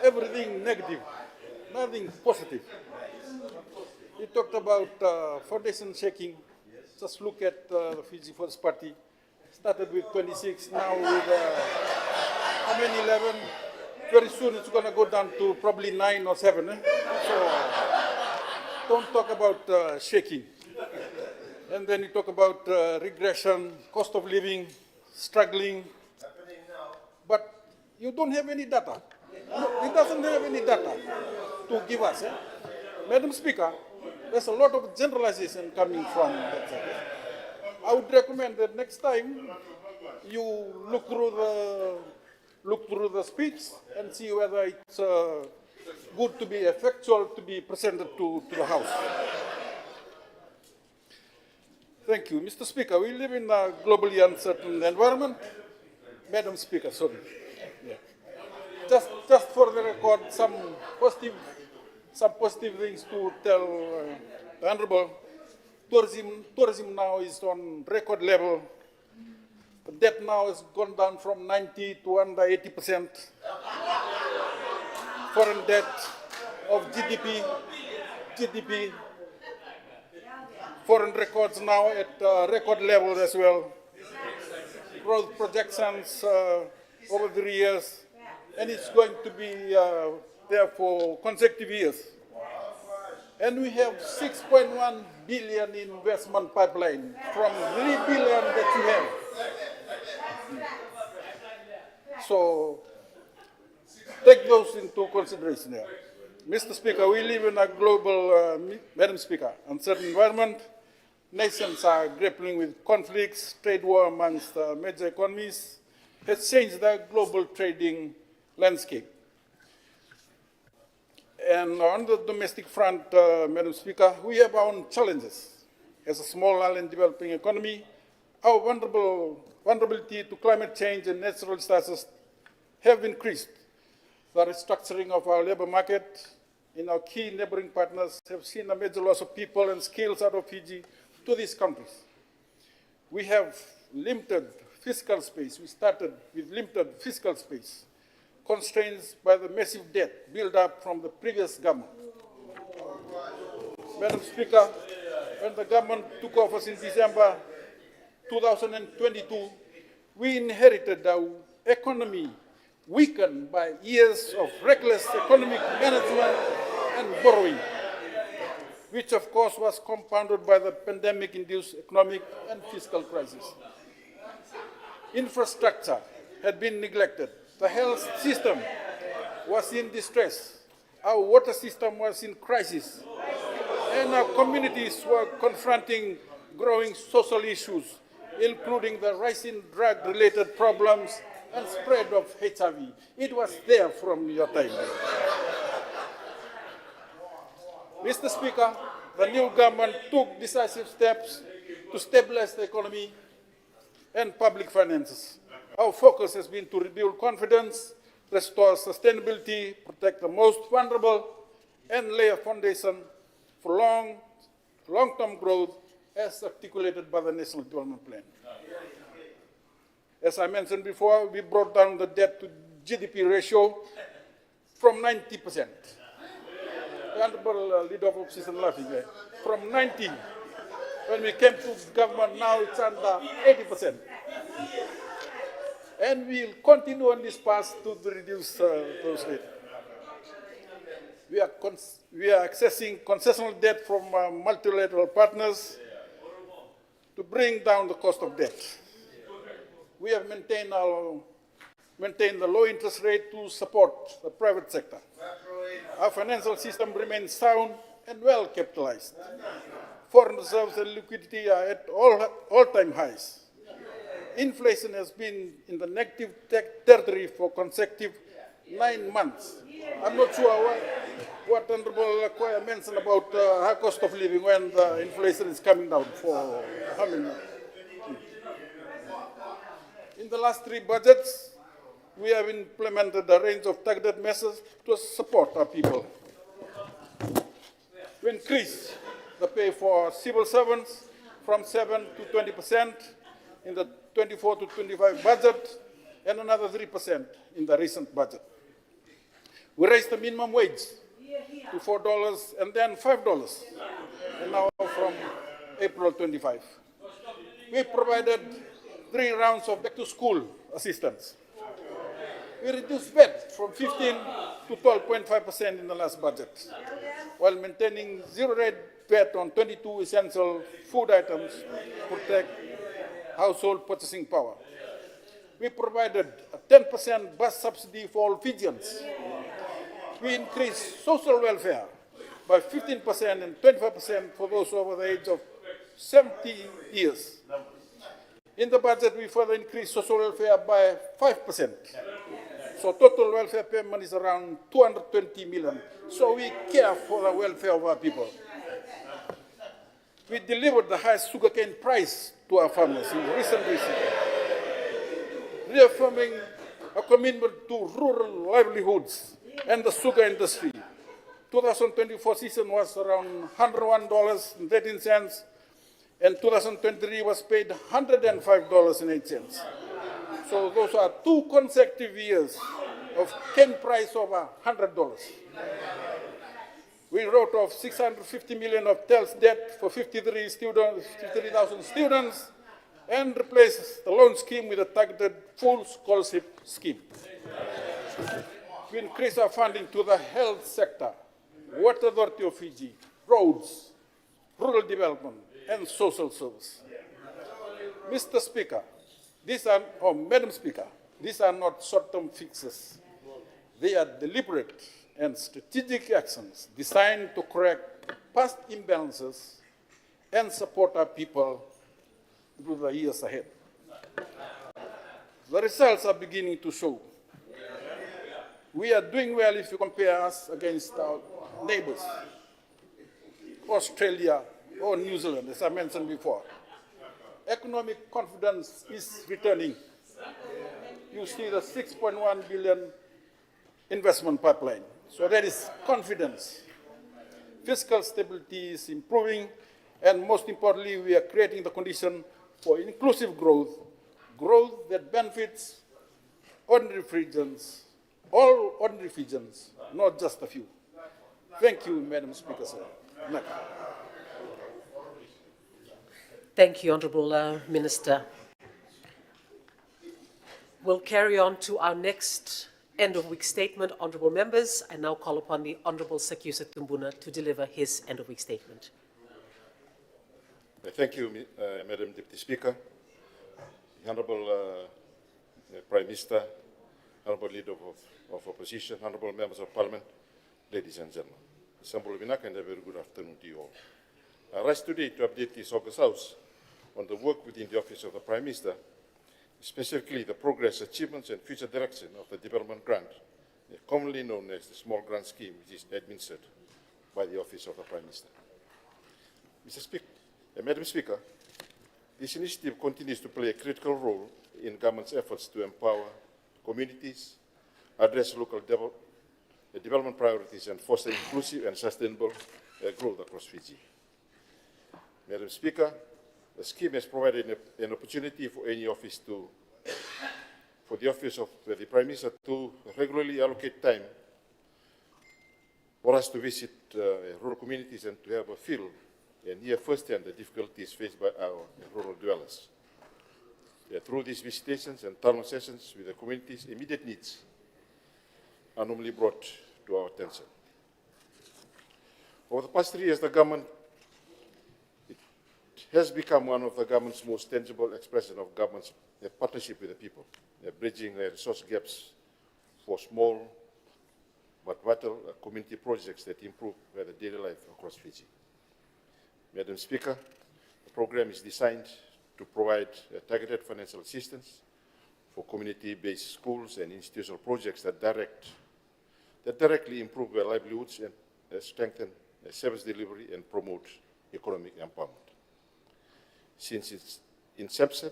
everything negative, nothing positive. He talked about foundation shaking. Just look at the Fiji First Party. Started with 26, now with how many, 11? Very soon it's going to go down to probably 9 or 7. So don't talk about shaking. And then you talk about regression, cost of living, struggling. But you don't have any data. It doesn't have any data to give us. Madam Speaker, there's a lot of generalization coming from that side. I would recommend that next time you look through the speech and see whether it's good to be effectual to be presented to the House. Thank you. Mr. Speaker, we live in a globally uncertain environment. Madam Speaker, sorry. Yeah. Just for the record, some positive things to tell the Honorable. Tourism now is on record level. The debt now has gone down from 90 to under 80%. Foreign debt of GDP. Foreign records now at record level as well. Growth projections over 3 years, and it's going to be there for consecutive years. And we have 6.1 billion investment pipeline from 3 billion that you have. So take those into consideration here. Mr. Speaker, we live in a global, Madam Speaker, uncertain environment. Nations are grappling with conflicts, trade war amongst major economies has changed the global trading landscape. And on the domestic front, Madam Speaker, we have our own challenges. As a small island developing economy, our vulnerability to climate change and natural disasters have increased. The restructuring of our labor market, in our key neighboring partners have seen a major loss of people and skills out of Fiji to these countries. We have limited fiscal space. We started with limited fiscal space, constraints by the massive debt built up from the previous government. Madam Speaker, when the government took office in December 2022, we inherited our economy weakened by years of reckless economic management and borrowing, which of course was compounded by the pandemic-induced economic and fiscal crisis. Infrastructure had been neglected. The health system was in distress. Our water system was in crisis. And our communities were confronting growing social issues, including the rising drug-related problems and spread of HIV. It was there from your time. Mr. Speaker, the new government took decisive steps to stabilize the economy and public finances. Our focus has been to rebuild confidence, restore sustainability, protect the most vulnerable, and lay a foundation for long-term growth as articulated by the National Development Plan. As I mentioned before, we brought down the debt to GDP ratio from 90%. The Honorable Leader of Opposition laughing there. From 90, when we came to government, now it's under 80%. And we'll continue on this path to reduce those rates. We are accessing concessional debt from multilateral partners to bring down the cost of debt. We have maintained the low interest rate to support the private sector. Our financial system remains sound and well capitalized. Foreign reserves and liquidity are at all-time highs. Inflation has been in the negative territory for consecutive 9 months. I'm not sure what Honorable Koya mentioned about high cost of living when the inflation is coming down for how many? In the last 3 budgets, we have implemented a range of targeted measures to support our people. We increased the pay for civil servants from 7 to 20% in the 24 to 25 budget and another 3% in the recent budget. We raised the minimum wage to $4 and then $5, and now from April 25. We provided 3 rounds of back-to-school assistance. We reduced VAT from 15 to 12.5% in the last budget, while maintaining zero-rate VAT on 22 essential food items to protect household purchasing power. We provided a 10% bus subsidy for all Fijians. We increased social welfare by 15% and 25% for those over the age of 70 years. In the budget, we further increased social welfare by 5%. So total welfare payment is around 220 million. So we care for the welfare of our people. We delivered the highest sugarcane price to our farmers in recent years, reaffirming a commitment to rural livelihoods and the sugar industry. 2024 season was around $101.13, and 2023 was paid $105.08. So those are 2 consecutive years of cane price over $100. We wrote off 650 million of TELS debt for 53,000 students and replaced the loan scheme with a targeted full scholarship scheme. We increased our funding to the health sector, Water Authority of Fiji, roads, rural development, and social service. Mr. Speaker, Madam Speaker, these are not short-term fixes. They are deliberate and strategic actions designed to correct past imbalances and support our people through the years ahead. The results are beginning to show. We are doing well if you compare us against our neighbors, Australia or New Zealand, as I mentioned before. Economic confidence is returning. You see the 6.1 billion investment pipeline. So that is confidence. fiscal stability is improving, and most importantly, we are creating the condition for inclusive growth, growth that benefits ordinary Fijians, all ordinary Fijians, not just a few. Thank you, Madam Speaker, sir. Next. Thank you, Honourable Minister. We'll carry on to our next end-of-week statement. Honourable members, I now call upon the Honourable Sakyusa Tumbuna to deliver his end-of-week statement. Thank you, Madam Deputy Speaker. The Honourable Prime Minister, Honourable Leader of Opposition, Honourable Members of Parliament, ladies and gentlemen. Sambul Vinak, and a very good afternoon to you all. I rise today to update the August House on the work within the Office of the Prime Minister, specifically the progress, achievements and future direction of the development grant, commonly known as the Small Grant Scheme, which is administered by the Office of the Prime Minister. Madam Speaker, this initiative continues to play a critical role in government's efforts to empower communities, address local development priorities, and foster inclusive and sustainable growth across Fiji. Madam Speaker, the scheme has provided an opportunity for any office for the Office of the Prime Minister to regularly allocate time for us to visit rural communities and to have a feel and hear firsthand the difficulties faced by our rural dwellers. Through these visitations and town sessions with the communities, immediate needs are normally brought to our attention. Over the past 3 years, the government has become one of the government's most tangible expression of government's partnership with the people, bridging resource gaps for small but vital community projects that improve the daily life across Fiji. Madam Speaker, the program is designed to provide targeted financial assistance for community-based schools and institutional projects that directly improve their livelihoods and strengthen service delivery and promote economic empowerment. Since its inception,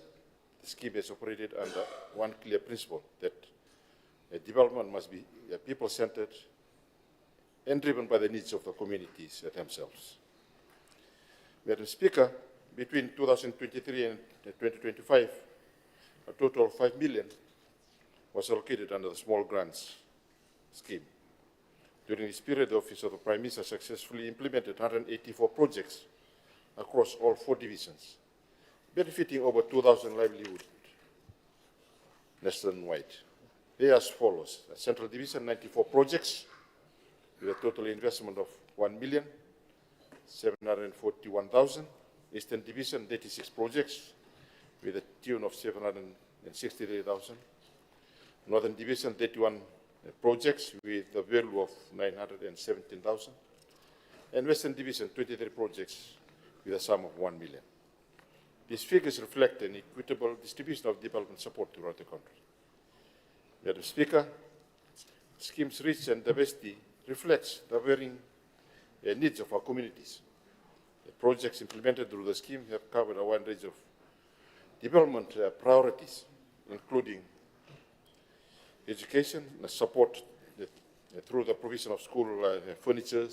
the scheme has operated under one clear principle, that development must be people-centered and driven by the needs of the communities themselves. Madam Speaker, between 2023 and 2025, a total of 5 million was allocated under the Small Grants Scheme. During this period, the Office of the Prime Minister successfully implemented 184 projects across all 4 divisions, benefiting over 2,000 livelihoods nationwide. They are as follows: Central Division, 94 projects with a total investment of 1,741,000. Eastern Division, 86 projects with a tune of 763,000. Northern Division, 31 projects with a value of 917,000. And Western Division, 23 projects with a sum of 1 million. These figures reflect an equitable distribution of development support throughout the country. Madam Speaker, the scheme's reach and diversity reflects the varying needs of our communities. The projects implemented through the scheme have covered a wide range of development priorities, including education, support through the provision of school furniture,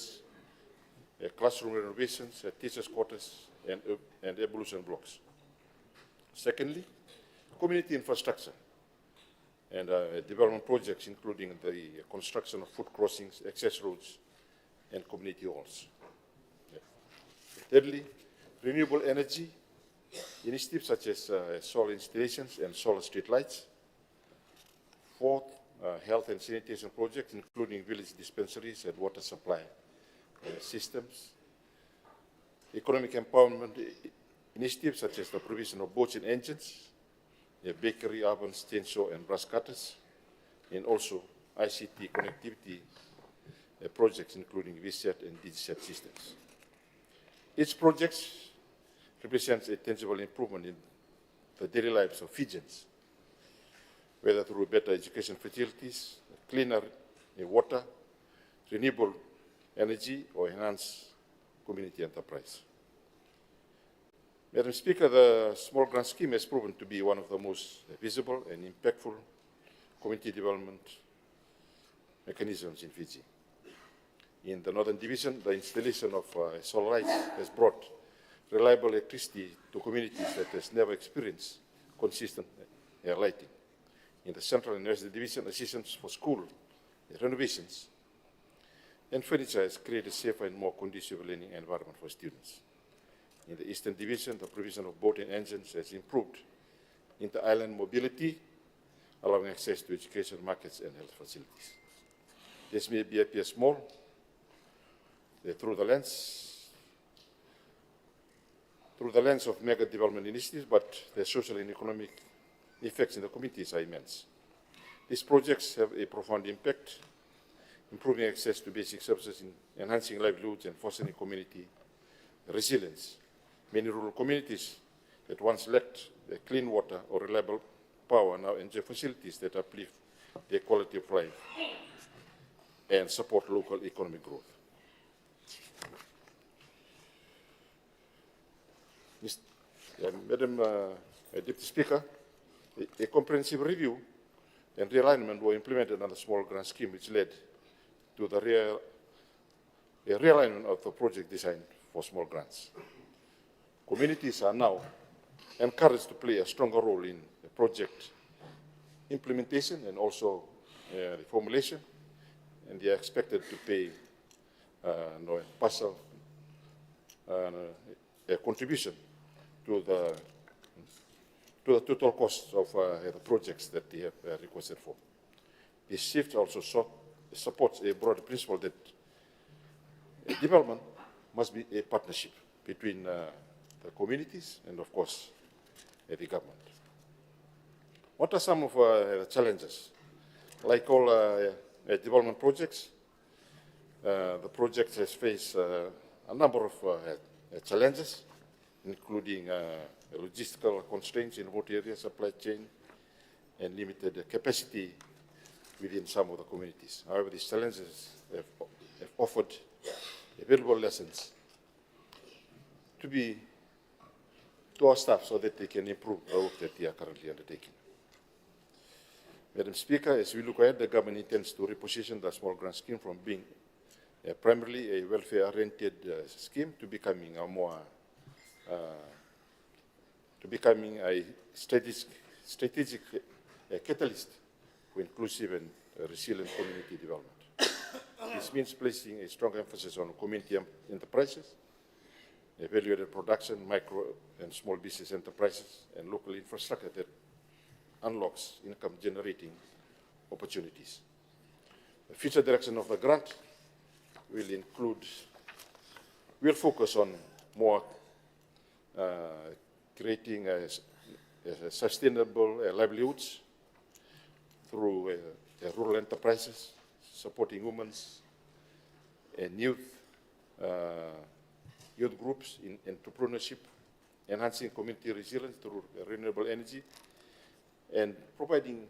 classroom renovations, teachers' quarters, and evolution blocks. Secondly, community infrastructure and development projects, including the construction of foot crossings, access roads, and community halls. Thirdly, renewable energy initiatives such as solar installations and solar street lights. Fourth, health and sanitation projects, including village dispensaries and water supply systems. Economic empowerment initiatives such as the provision of boats and engines, bakery, ovens, chainsaw and brass cutters, and also ICT connectivity projects, including VSAT and DigiSat systems. Each project represents a tangible improvement in the daily lives of Fijians, whether through better education facilities, cleaner water, renewable energy, or enhanced community enterprise. Madam Speaker, the Small Grant Scheme has proven to be one of the most visible and impactful community development mechanisms in Fiji. In the Northern Division, the installation of solar lights has brought reliable electricity to communities that has never experienced consistent air lighting. In the Central and Western Division, assistance for school renovations and furniture has created a safer and more conducive learning environment for students. In the Eastern Division, the provision of boat and engines has improved inter-island mobility, allowing access to education, markets, and health facilities. This may appear small through the lens of mega development initiatives, but their social and economic effects in the communities are immense. These projects have a profound impact, improving access to basic services, enhancing livelihoods, and fostering community resilience. Many rural communities that once lacked clean water or reliable power now enjoy facilities that uplift their quality of life and support local economic growth. Madam Deputy Speaker, a comprehensive review and realignment were implemented under the small grant scheme, which led to the realignment of the project design for small grants. Communities are now encouraged to play a stronger role in the project implementation and also the formulation, and they are expected to pay a partial contribution to the total cost of the projects that they have requested for. This shift also supports a broader principle that development must be a partnership between the communities and, of course, the government. What are some of the challenges? Like all development projects, the project has faced a number of challenges, including logistical constraints in remote areas, supply chain, and limited capacity within some of the communities. However, these challenges have offered valuable lessons to our staff so that they can improve the work that they are currently undertaking. Madam Speaker, as we look ahead, the government intends to reposition the small grant scheme from being primarily a welfare-oriented scheme to becoming a strategic catalyst for inclusive and resilient community development. This means placing a strong emphasis on community enterprises, value-added production, micro and small business enterprises, and local infrastructure that unlocks income-generating opportunities. The future direction of the grant will focus on more creating sustainable livelihoods through rural enterprises, supporting women and youth groups in entrepreneurship, enhancing community resilience through renewable energy, and providing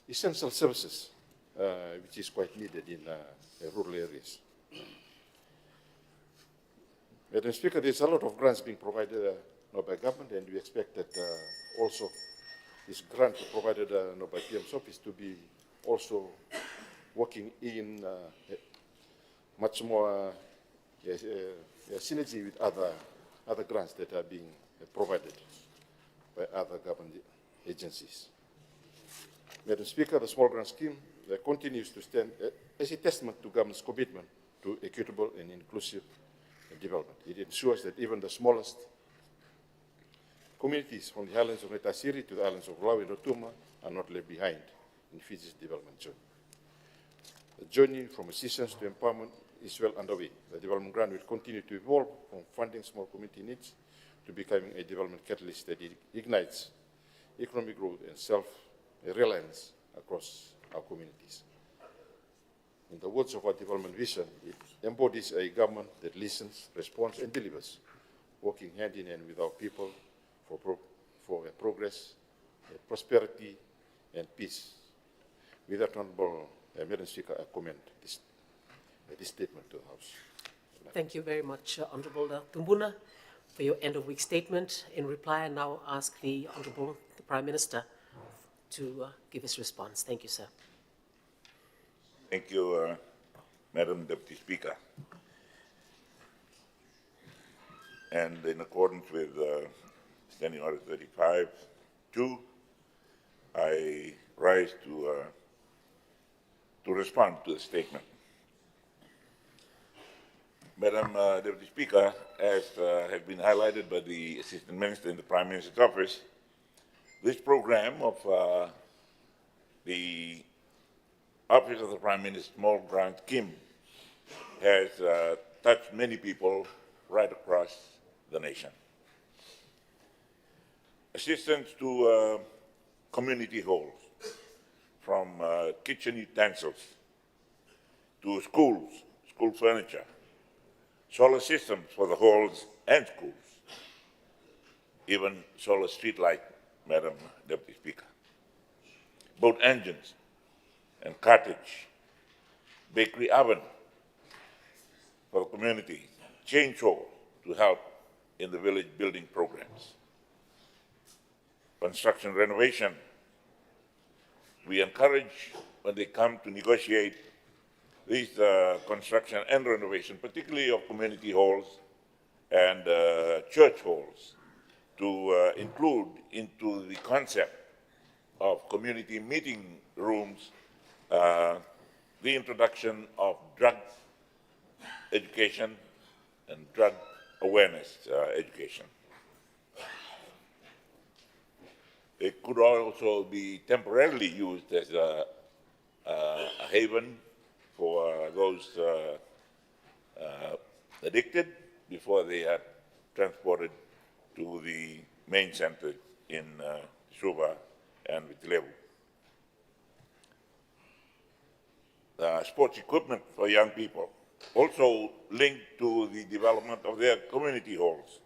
essential services, which is quite needed in rural areas. Madam Speaker, there's a lot of grants being provided by government, and we expect that also this grant provided by PM's office to be also working in much more synergy with other grants that are being provided by other government agencies. Madam Speaker, the small grant scheme continues to stand as a testament to government's commitment to equitable and inclusive development. It ensures that even the smallest communities from the islands of Netasiri to the islands of Lau and Rotuma are not left behind in Fiji's development journey. The journey from assistance to empowerment is well underway. The development grant will continue to evolve from funding small community needs to becoming a development catalyst that ignites economic growth and self-reliance across our communities. In the words of our development vision, it embodies a government that listens, responds, and delivers, working hand in hand with our people for progress, prosperity, and peace. With that, Honorable Madam Speaker, I commend this statement to the House. Thank you very much, Honorable Tumbuna, for your end-of-week statement. In reply, I now ask the Honorable Prime Minister to give his response. Thank you, sir. Thank you, Madam Deputy Speaker. And in accordance with Standing Order 35-2, I rise to respond to the statement. Madam Deputy Speaker, as has been highlighted by the Assistant Minister in the Prime Minister's office, this program of the Office of the Prime Minister's Small Grant Scheme has touched many people right across the nation. Assistance to community halls, from kitchen utensils to schools, school furniture, solar systems for the halls and schools, even solar street light, Madam Deputy Speaker, boat engines and cartage, bakery oven for the community, chainsaw to help in the village building programs, construction renovation. We encourage when they come to negotiate these construction and renovation, particularly of community halls and church halls, to include into the concept of community meeting rooms the introduction of drug education and drug awareness education. It could also be temporarily used as a haven for those addicted before they are transported to the main center in Suva and Vitilevu. Sports equipment for young people, also linked to the development of their community halls.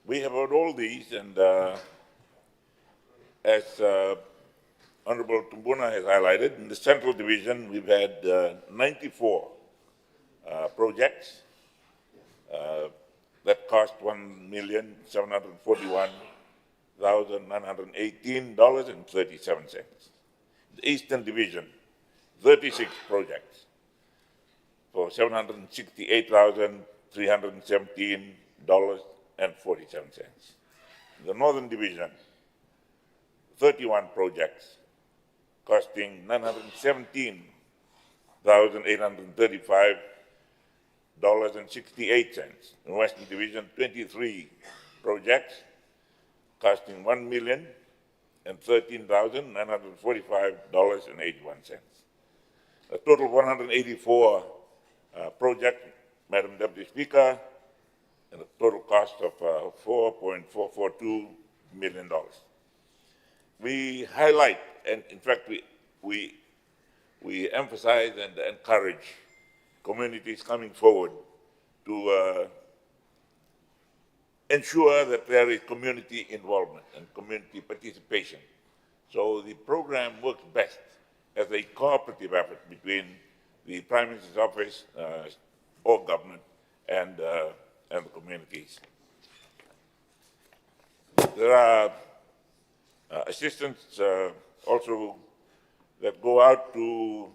We have heard all these, and as Honorable Tumbuna has highlighted, in the Central Division, we've had 94 projects that cost $1,741,918.37. The Eastern Division, 36 projects for $768,317.47. The Northern Division, 31 projects costing $917,835.68. In Western Division, 23 projects costing $1,013,945.81. A total of 184 projects, Madam Deputy Speaker, and a total cost of $4.442 million. We highlight, and in fact, we emphasize and encourage communities coming forward to ensure that there is community involvement and community participation. So the program works best as a cooperative effort between the Prime Minister's office or government and the communities. There are assistance also that go out to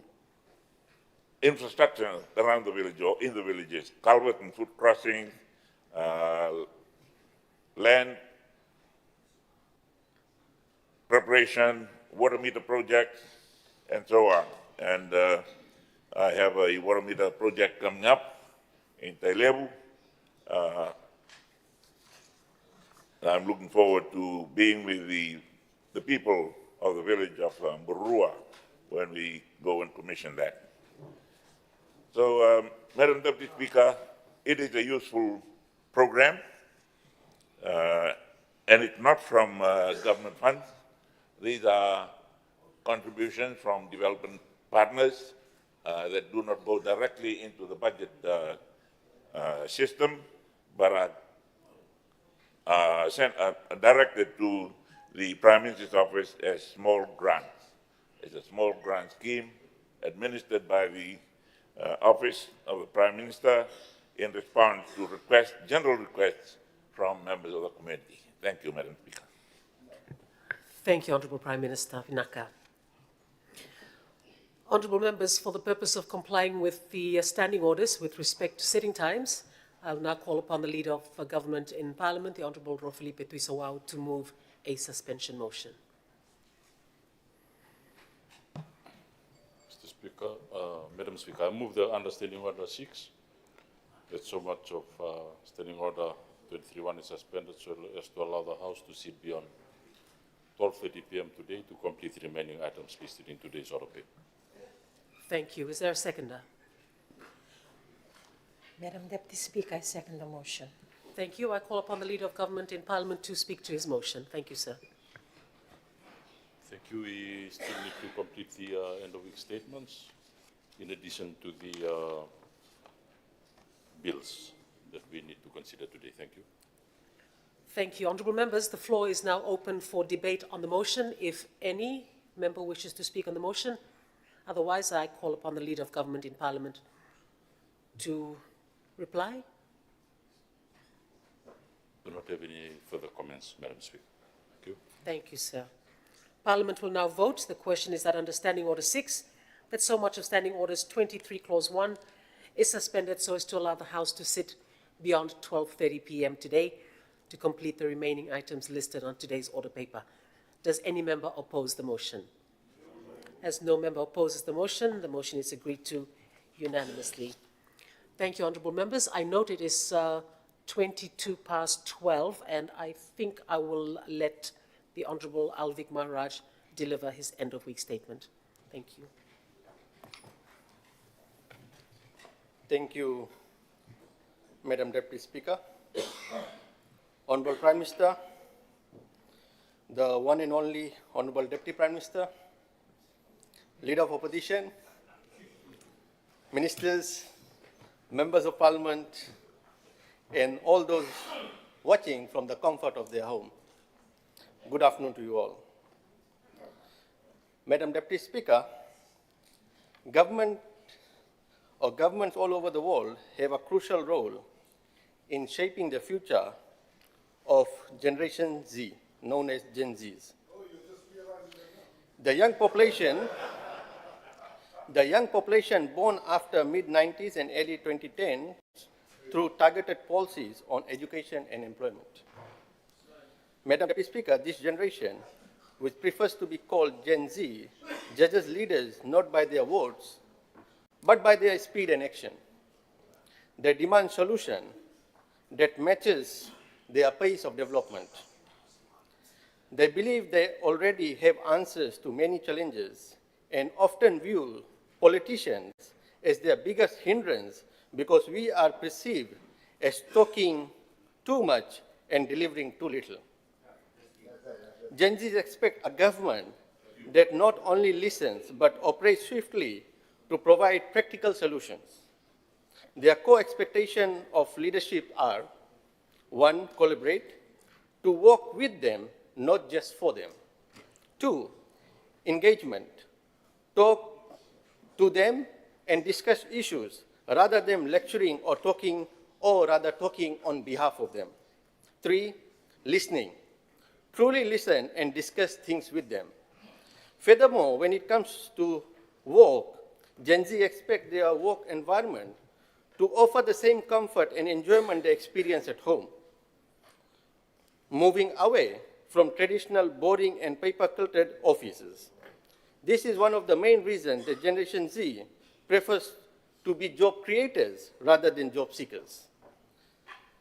infrastructure around the village or in the villages, culvert and foot crossings, land preparation, water meter projects, and so on. And I have a water meter project coming up in Tailevu. I'm looking forward to being with the people of the village of Burua when we go and commission that. So, Madam Deputy Speaker, it is a useful program, and it's not from government funds. These are contributions from development partners that do not go directly into the budget system, but are directed to the Prime Minister's office as small grants. It's a small grant scheme administered by the Office of the Prime Minister in response to requests, general requests from members of the community. Thank you, Madam Speaker. Thank you, Honorable Prime Minister Vinaka. Honourable members, for the purpose of complying with the standing orders with respect to sitting times, I'll now call upon the Leader of Government in Parliament, the Honourable Rofelipe Tuisawau, to move a suspension motion. Mr. Speaker, Madam Speaker, I move the understanding order 6, that so much of standing order 23-1 is suspended so as to allow the House to sit beyond 12:30 p.m. today to complete the remaining items listed in today's order paper. Thank you. Is there a seconder? Madam Deputy Speaker, I second the motion. Thank you. I call upon the Leader of Government in Parliament to speak to his motion. Thank you, sir. Thank you. We still need to complete the end of week statements in addition to the bills that we need to consider today. Thank you. Thank you. Honourable members, the floor is now open for debate on the motion. If any member wishes to speak on the motion, otherwise I call upon the Leader of Government in Parliament to reply. Do not have any further comments, Madam Speaker. Thank you. Thank you, sir. Parliament will now vote. The question is that under Standing Order 6, that so much of Standing Orders 23, Clause 1 is suspended so as to allow the House to sit beyond 12:30 p.m. today to complete the remaining items listed on today's order paper. Does any member oppose the motion? As no member opposes the motion is agreed to unanimously. Thank you, honourable members. I note it is 22 past 12, and I think I will let the Honourable Alvik Maharaj deliver his end-of-week statement. Thank you. Thank you, Madam Deputy Speaker. Honourable Prime Minister, the one and only Honourable Deputy Prime Minister, Leader of Opposition, Ministers, Members of Parliament, and all those watching from the comfort of their home. Good afternoon to you all. Madam Deputy Speaker, governments all over the world have a crucial role in shaping the future of Generation Z, known as Gen Zs. The young population born after mid-90s and early 2010s through targeted policies on education and employment. Madam Deputy Speaker, this generation, which prefers to be called Gen Z, judges leaders not by their words, but by their speed and action. They demand solution that matches their pace of development. They believe they already have answers to many challenges and often view politicians as their biggest hindrance because we are perceived as talking too much and delivering too little. Gen Zs expect a government that not only listens but operates swiftly to provide practical solutions. Their core expectations of leadership are: 1, collaborate, to work with them, not just for them. 2, engagement, talk to them and discuss issues rather than lecturing or talking on behalf of them. 3, listening, truly listen and discuss things with them. Furthermore, when it comes to work, Gen Z expect their work environment to offer the same comfort and enjoyment they experience at home. Moving away from traditional boring and paper-cluttered offices. This is one of the main reasons that Generation Z prefers to be job creators rather than job seekers.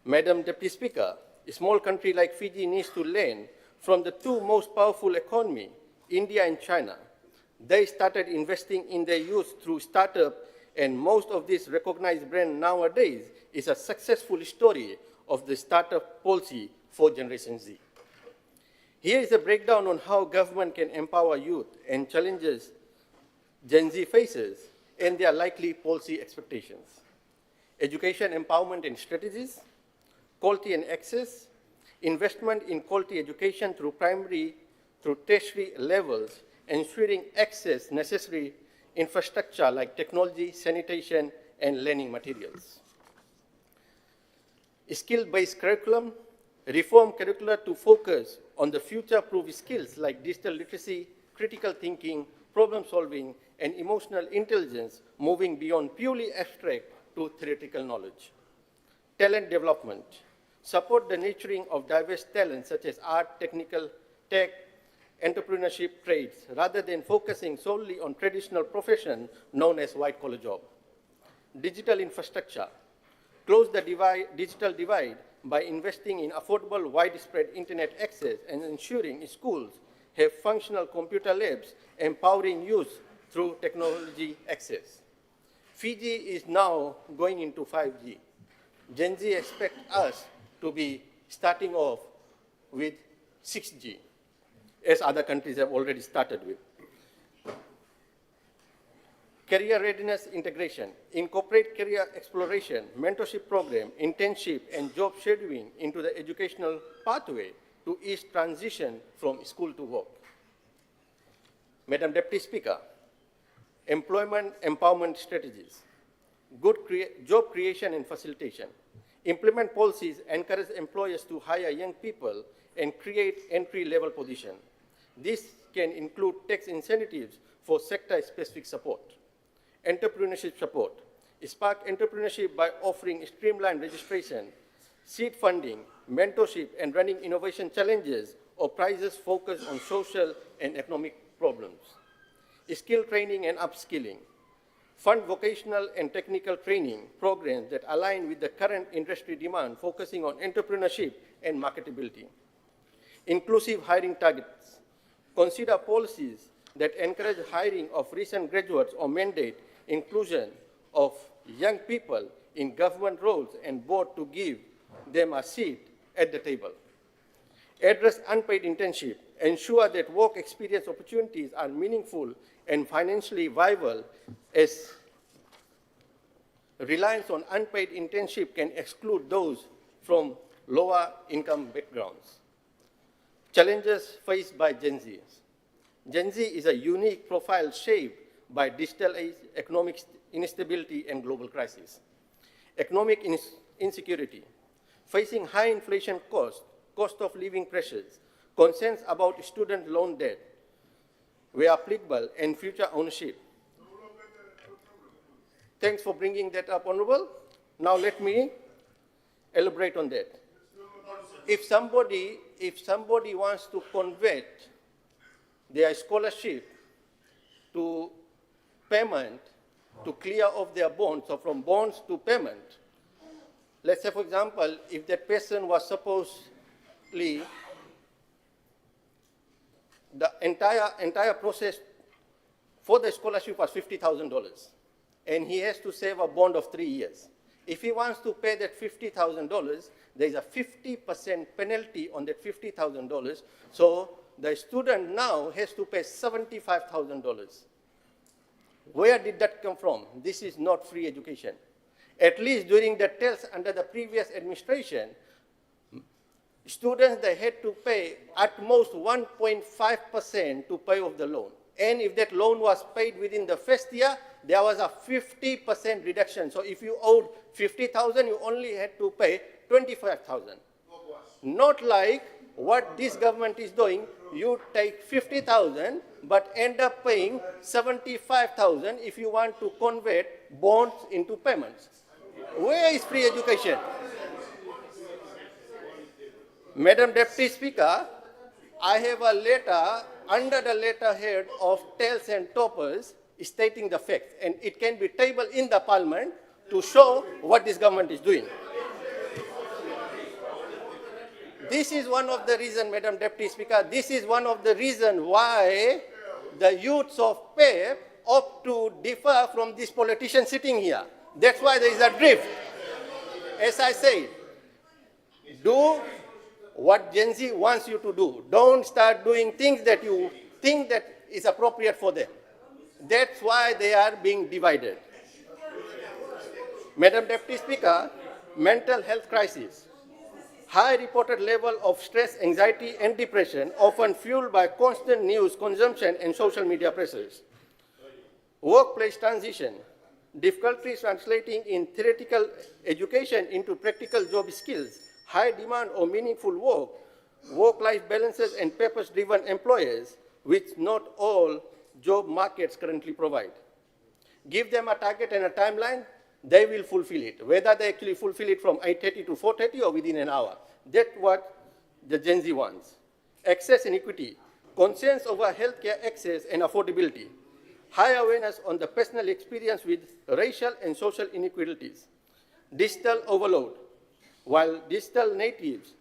Madam Deputy Speaker, a small country like Fiji needs to learn from the two most powerful economies, India and China. They started investing in their youth through startup, and most of this recognized brand nowadays is a successful story of the startup policy for Generation Z. Here is a breakdown on how government can empower youth and challenges Gen Z faces and their likely policy expectations. Education empowerment and strategies, quality and access, investment in quality education through primary through tertiary levels, ensuring access necessary infrastructure like technology, sanitation, and learning materials. Skill-based curriculum, reform curricula to focus on the future-proof skills like digital literacy, critical thinking, problem solving, and emotional intelligence, moving beyond purely abstract to theoretical knowledge. Talent development. Support the nurturing of diverse talents such as art, technical, tech, entrepreneurship, trades, rather than focusing solely on traditional profession known as white-collar job. Digital infrastructure. Close the digital divide by investing in affordable, widespread internet access and ensuring schools have functional computer labs empowering youth through technology access. Fiji is now going into 5G. Gen Z expect us to be starting off with 6G, as other countries have already started with. Career readiness integration. Incorporate career exploration, mentorship program, internship, and job shadowing into the educational pathway to ease transition from school to work. Madam Deputy Speaker, employment empowerment strategies, good job creation and facilitation. Implement policies encourage employers to hire young people and create entry-level positions. This can include tax incentives for sector-specific support. Entrepreneurship support. Spark entrepreneurship by offering streamlined registration, seed funding, mentorship, and running innovation challenges or prizes focused on social and economic problems. Skill training and upskilling. Fund vocational and technical training programs that align with the current industry demand, focusing on entrepreneurship and marketability. Inclusive hiring targets. Consider policies that encourage hiring of recent graduates or mandate inclusion of young people in government roles and board to give them a seat at the table. Address unpaid internship. Ensure that work experience opportunities are meaningful and financially viable, as reliance on unpaid internship can exclude those from lower income backgrounds. Challenges faced by Gen Z. Gen Z is a unique profile shaped by digital age, economic instability, and global crisis. Economic insecurity. Facing high inflation cost of living pressures, concerns about student loan debt, where applicable, and future ownership. Thanks for bringing that up, Honorable. Now let me elaborate on that. If somebody wants to convert their scholarship to payment to clear off their bonds, or from bonds to payment, let's say, for example, if that person was supposedly the entire process for the scholarship was $50,000, and he has to save a bond of 3 years. If he wants to pay that $50,000, there is a 50% penalty on that $50,000. So the student now has to pay $75,000. Where did that come from? This is not free education. At least during the TELS under the previous administration, students, they had to pay at most 1.5% to pay off the loan. And if that loan was paid within the first year, there was a 50% reduction. So if you owed 50,000, you only had to pay 25,000. Not like what this government is doing. You take 50,000, but end up paying 75,000 if you want to convert bonds into payments. Where is free education? Madam Deputy Speaker, I have a letter under the letterhead of tails and toppers stating the facts, and it can be tabled in the parliament to show what this government is doing. This is one of the reasons, Madam Deputy Speaker, this is one of the reasons why the youths of PEP opt to differ from this politician sitting here. That's why there is a drift. As I said, do what Gen Z wants you to do. Don't start doing things that you think that is appropriate for them. That's why they are being divided. Madam Deputy Speaker, mental health crisis. High reported level of stress, anxiety, and depression, often fueled by constant news consumption and social media pressures. Workplace transition. Difficulties translating in theoretical education into practical job skills. High demand of meaningful work, work-life balances, and purpose-driven employers, which not all job markets currently provide. Give them a target and a timeline, they will fulfill it. Whether they actually fulfill it from 8:30 to 4:30 or within an hour. That's what the Gen Z wants. Access and equity, concerns over healthcare access and affordability, high awareness on the personal experience with racial and social inequalities, digital overload. While digital natives,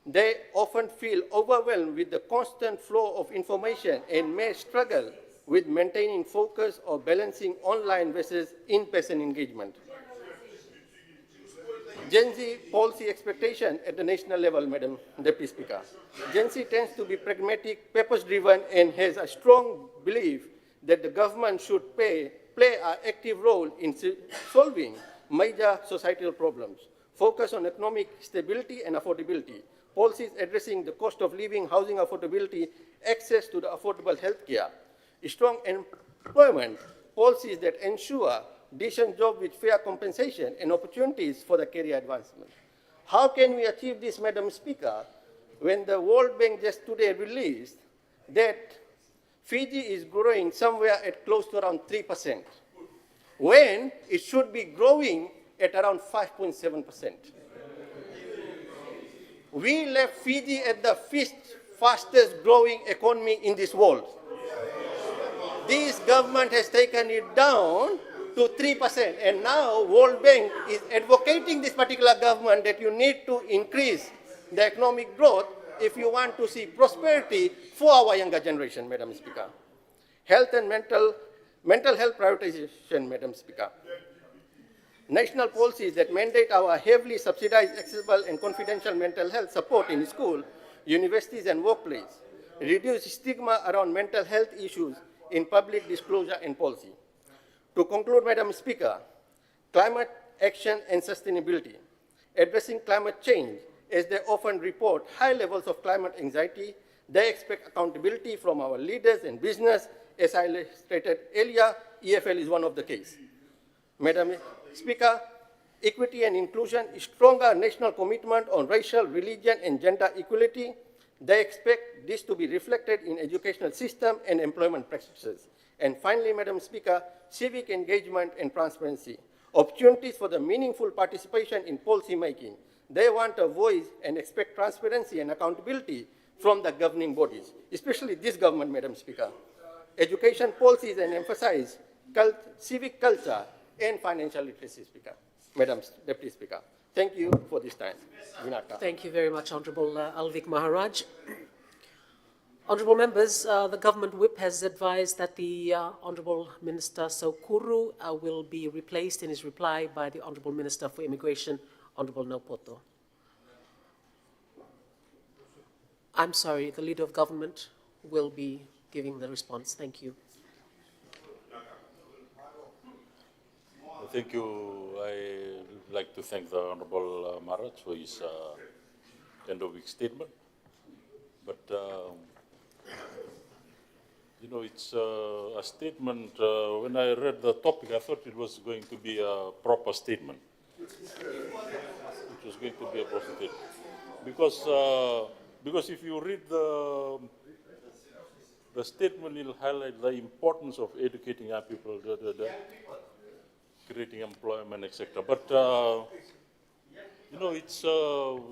they often feel overwhelmed with the constant flow of information and may struggle with maintaining focus or balancing online versus in-person engagement. Gen Z policy expectation at the national level, Madam Deputy Speaker. Gen Z tends to be pragmatic, purpose-driven, and has a strong belief that the government should play an active role in solving major societal problems. Focus on economic stability and affordability. Policies addressing the cost of living, housing affordability, access to the affordable health care. Strong employment policies that ensure decent jobs with fair compensation and opportunities for the career advancement. How can we achieve this, Madam Speaker, when the World Bank just today released that Fiji is growing somewhere at close to around 3%, when it should be growing at around 5.7%. We left Fiji at the fifth fastest growing economy in this world. This government has taken it down to 3%, and now World Bank is advocating this particular government that you need to increase the economic growth if you want to see prosperity for our younger generation, Madam Speaker. Health and mental health prioritization, Madam Speaker. National policies that mandate our heavily subsidized, accessible, and confidential mental health support in school, universities, and workplace. Reduce stigma around mental health issues in public disclosure and policy. To conclude, Madam Speaker, climate action and sustainability. Addressing climate change, as they often report high levels of climate anxiety, they expect accountability from our leaders and business. As I stated earlier, EFL is one of the cases. Madam Speaker, equity and inclusion, stronger national commitment on racial, religion, and gender equality. They expect this to be reflected in educational system and employment practices. And finally, Madam Speaker, civic engagement and transparency. Opportunities for the meaningful participation in policy making. They want a voice and expect transparency and accountability from the governing bodies, especially this government, Madam Speaker. Education policies and emphasize civic culture and financial literacy, Speaker. Madam Deputy Speaker, thank you for this time. Vinata. Thank you very much, Honorable Alvik Maharaj. Honourable members, the government whip has advised that the Honourable Minister Saukuru will be replaced in his reply by the Honourable Minister for Immigration, Honourable Naupoto. I'm sorry, the Leader of Government will be giving the response. Thank you. Thank you. I would like to thank the Honourable Maharaj for his end-of-week statement. But you know, it's a statement. When I read the topic, I thought it was going to be a proper statement. It was going to be a proper statement. Because if you read the statement, it'll highlight the importance of educating young people, creating employment, etc. But, you know, it's,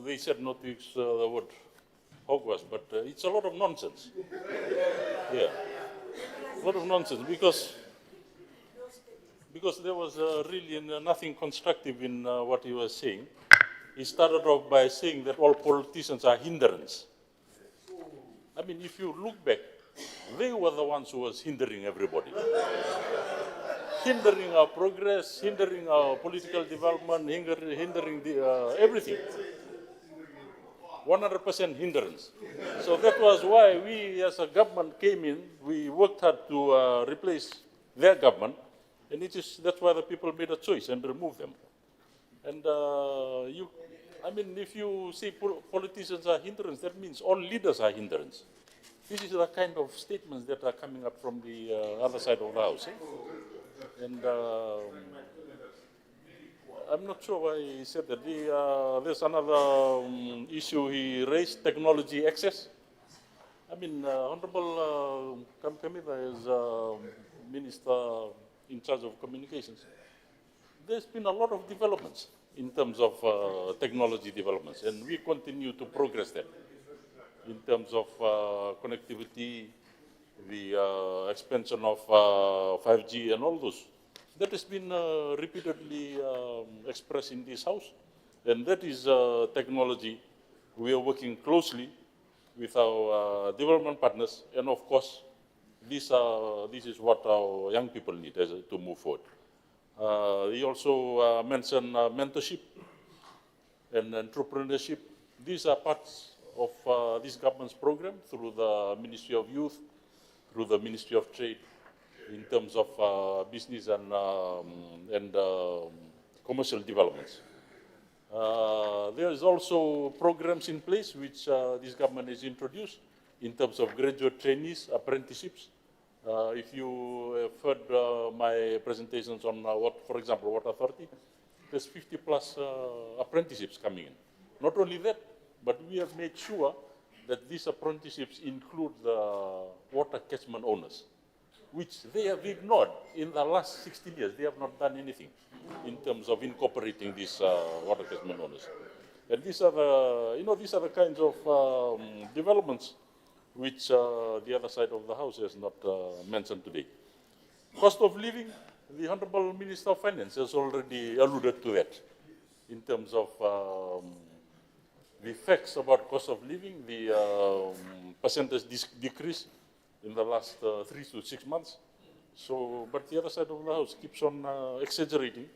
they said not to use the word hogwash, but it's a lot of nonsense. Yeah. A lot of nonsense because there was really nothing constructive in what he was saying. He started off by saying that all politicians are hindrance. I mean, if you look back, they were the ones who was hindering everybody. Hindering our progress, hindering our political development, hindering everything. 100% hindrance. So that was why we as a government came in, we worked hard to replace their government, and that's why the people made a choice and removed them. And I mean, if you say politicians are hindrance, that means all leaders are hindrance. This is the kind of statements that are coming up from the other side of the house. And I'm not sure why he said that. There's another issue he raised, technology access. I mean, Honorable Kamkamida is Minister in charge of communications. There's been a lot of developments in terms of technology developments, and we continue to progress them in terms of connectivity, the expansion of 5G and all those. That has been repeatedly expressed in this House, and that is technology. We are working closely with our development partners, and of course, this is what our young people need to move forward. He also mentioned mentorship and entrepreneurship. These are parts of this government's program through the Ministry of Youth, through the Ministry of Trade, in terms of business and commercial developments. There is also programs in place which this government has introduced in terms of graduate trainees, apprenticeships. If you have heard my presentations on, for example, Water Authority, there's 50 plus apprenticeships coming in. Not only that, but we have made sure that these apprenticeships include the water catchment owners, which they have ignored in the last 16 years. They have not done anything in terms of incorporating these water catchment owners. And these are the kinds of developments which the other side of the House has not mentioned today. Cost of living, the Honorable Minister of Finance has already alluded to that in terms of the facts about cost of living, the percentage decrease in the last 3 to 6 months. So, but the other side of the House keeps on exaggerating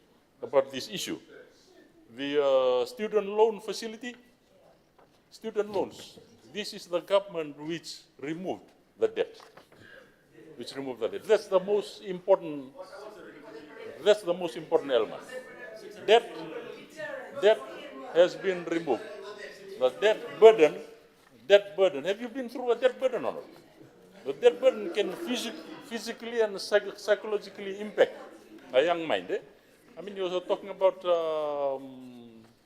about this issue. The student loan facility, student loans, this is the government which removed the debt. That's the most important. That's the most important element. Debt has been removed. The debt burden. Have you been through a debt burden or not? The debt burden can physically and psychologically impact a young mind. Eh? I mean, you were talking about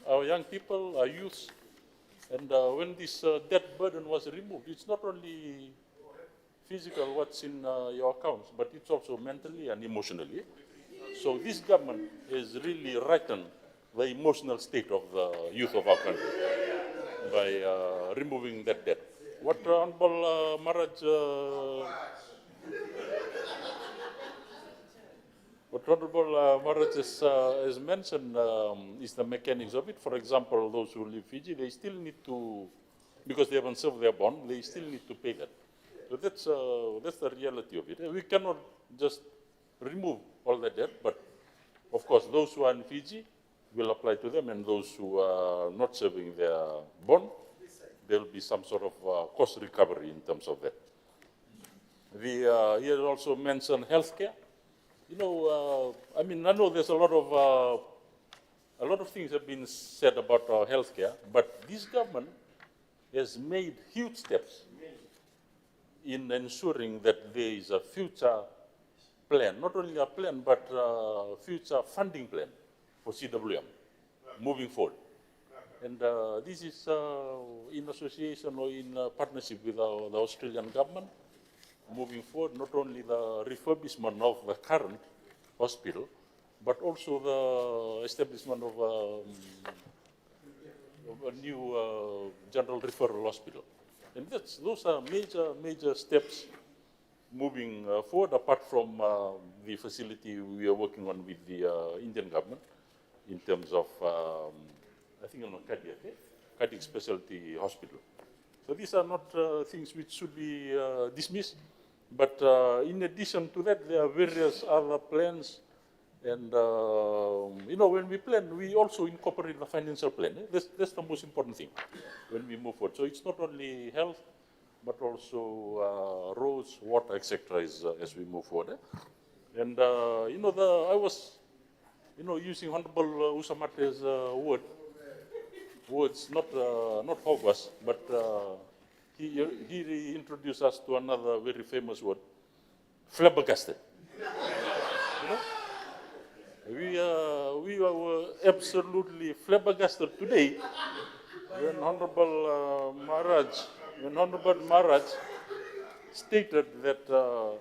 our young people, our youth, and when this debt burden was removed, it's not only physical what's in your accounts, but it's also mentally and emotionally. So this government has really rightened the emotional state of the youth of our country by removing that debt. What Honorable Maharaj has mentioned is the mechanics of it. For example, those who leave Fiji, they still need to, because they haven't served their bond, they still need to pay that. So that's the reality of it. We cannot just remove all the debt, but of course, those who are in Fiji will apply to them, and those who are not serving their bond, there will be some sort of cost recovery in terms of that. He had also mentioned healthcare. You know, I mean, I know there's a lot of things have been said about our healthcare, but this government has made huge steps in ensuring that there is a future plan, not only a plan, but a future funding plan for CWM moving forward. And this is in association or in partnership with the Australian government moving forward, not only the refurbishment of the current hospital, but also the establishment of a new general referral hospital. And those are major steps moving forward, apart from the facility we are working on with the Indian government in terms of, I think, cardiac specialty hospital. So these are not things which should be dismissed, but in addition to that, there are various other plans. And, you know, when we plan, we also incorporate the financial plan. Eh? That's the most important thing when we move forward. So it's not only health, but also roads, water, etc. As we move forward. Eh? And, you know, I was, you know, using Honorable Usamate's words, not hogwash, but he introduced us to another very famous word, flabbergasted. You know? We were absolutely flabbergasted today when Honorable Maharaj stated that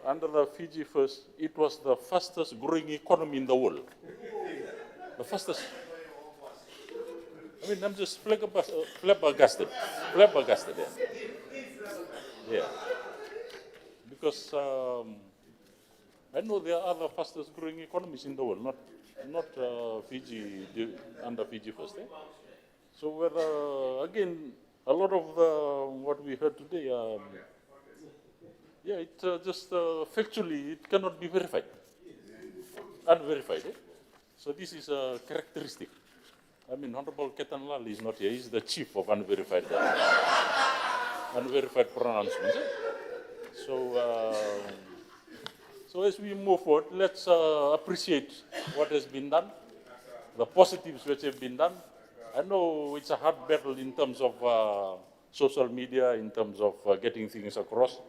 under the Fiji First, it was the fastest growing economy in the world. The fastest. I mean, I'm just flabbergasted. Flabbergasted, yeah. Because I know there are other fastest growing economies in the world, not Fiji, under Fiji First. So whether, again, a lot of what we heard today, it just factually, it cannot be verified, unverified. So this is a characteristic. I mean, Honorable Ketan Lal is not here. He's the chief of unverified pronouncements. So as we move forward, let's appreciate what has been done, the positives which have been done. I know it's a hard battle in terms of social media, in terms of getting things across.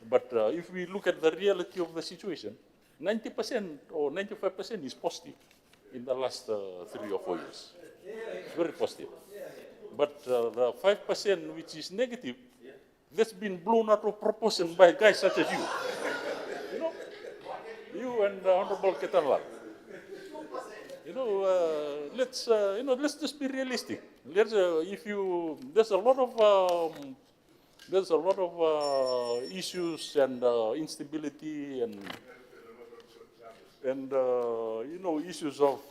But if we look at the reality of the situation, 90% or 95% is positive in the last 3 or 4 years. Very positive. But the 5% which is negative, that's been blown out of proportion by guys such as you. You know, you and Honorable Ketan Lal. You know, let's just be realistic. There's a lot of issues and instability and issues of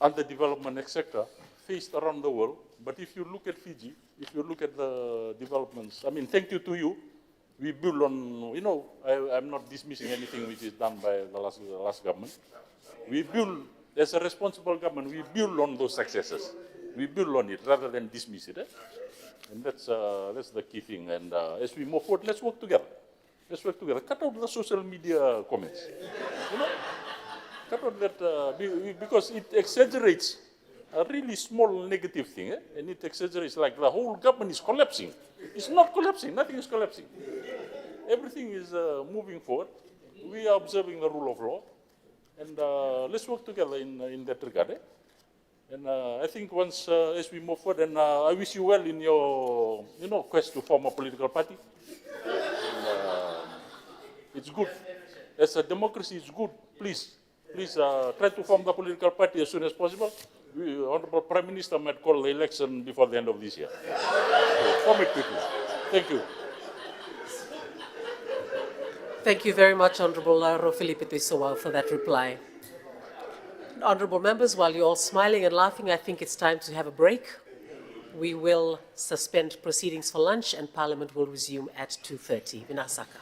underdevelopment, etc., faced around the world. But if you look at Fiji, if you look at the developments, I mean, thank you to you. We build on, I'm not dismissing anything which is done by the last government. We build, as a responsible government, we build on those successes. We build on it rather than dismiss it. And that's the key thing. And as we move forward, let's work together. Let's work together. Cut out the social media comments. Cut out that, because it exaggerates a really small negative thing, and it exaggerates like the whole government is collapsing. It's not collapsing. Nothing is collapsing. Everything is moving forward. We are observing the rule of law, and let's work together in that regard. And I think once, as we move forward, and I wish you well in your, quest to form a political party. It's good. As a democracy, it's good. Please try to form the political party as soon as possible. Honorable Prime Minister might call the election before the end of this year. So form it quickly. Thank you. Thank you very much, Honorable Rofilipe Tuisawau, for that reply. Honorable members, while you're all smiling and laughing, I think it's time to have a break. We will suspend proceedings for lunch and Parliament will resume at 2:30. Vinasaka.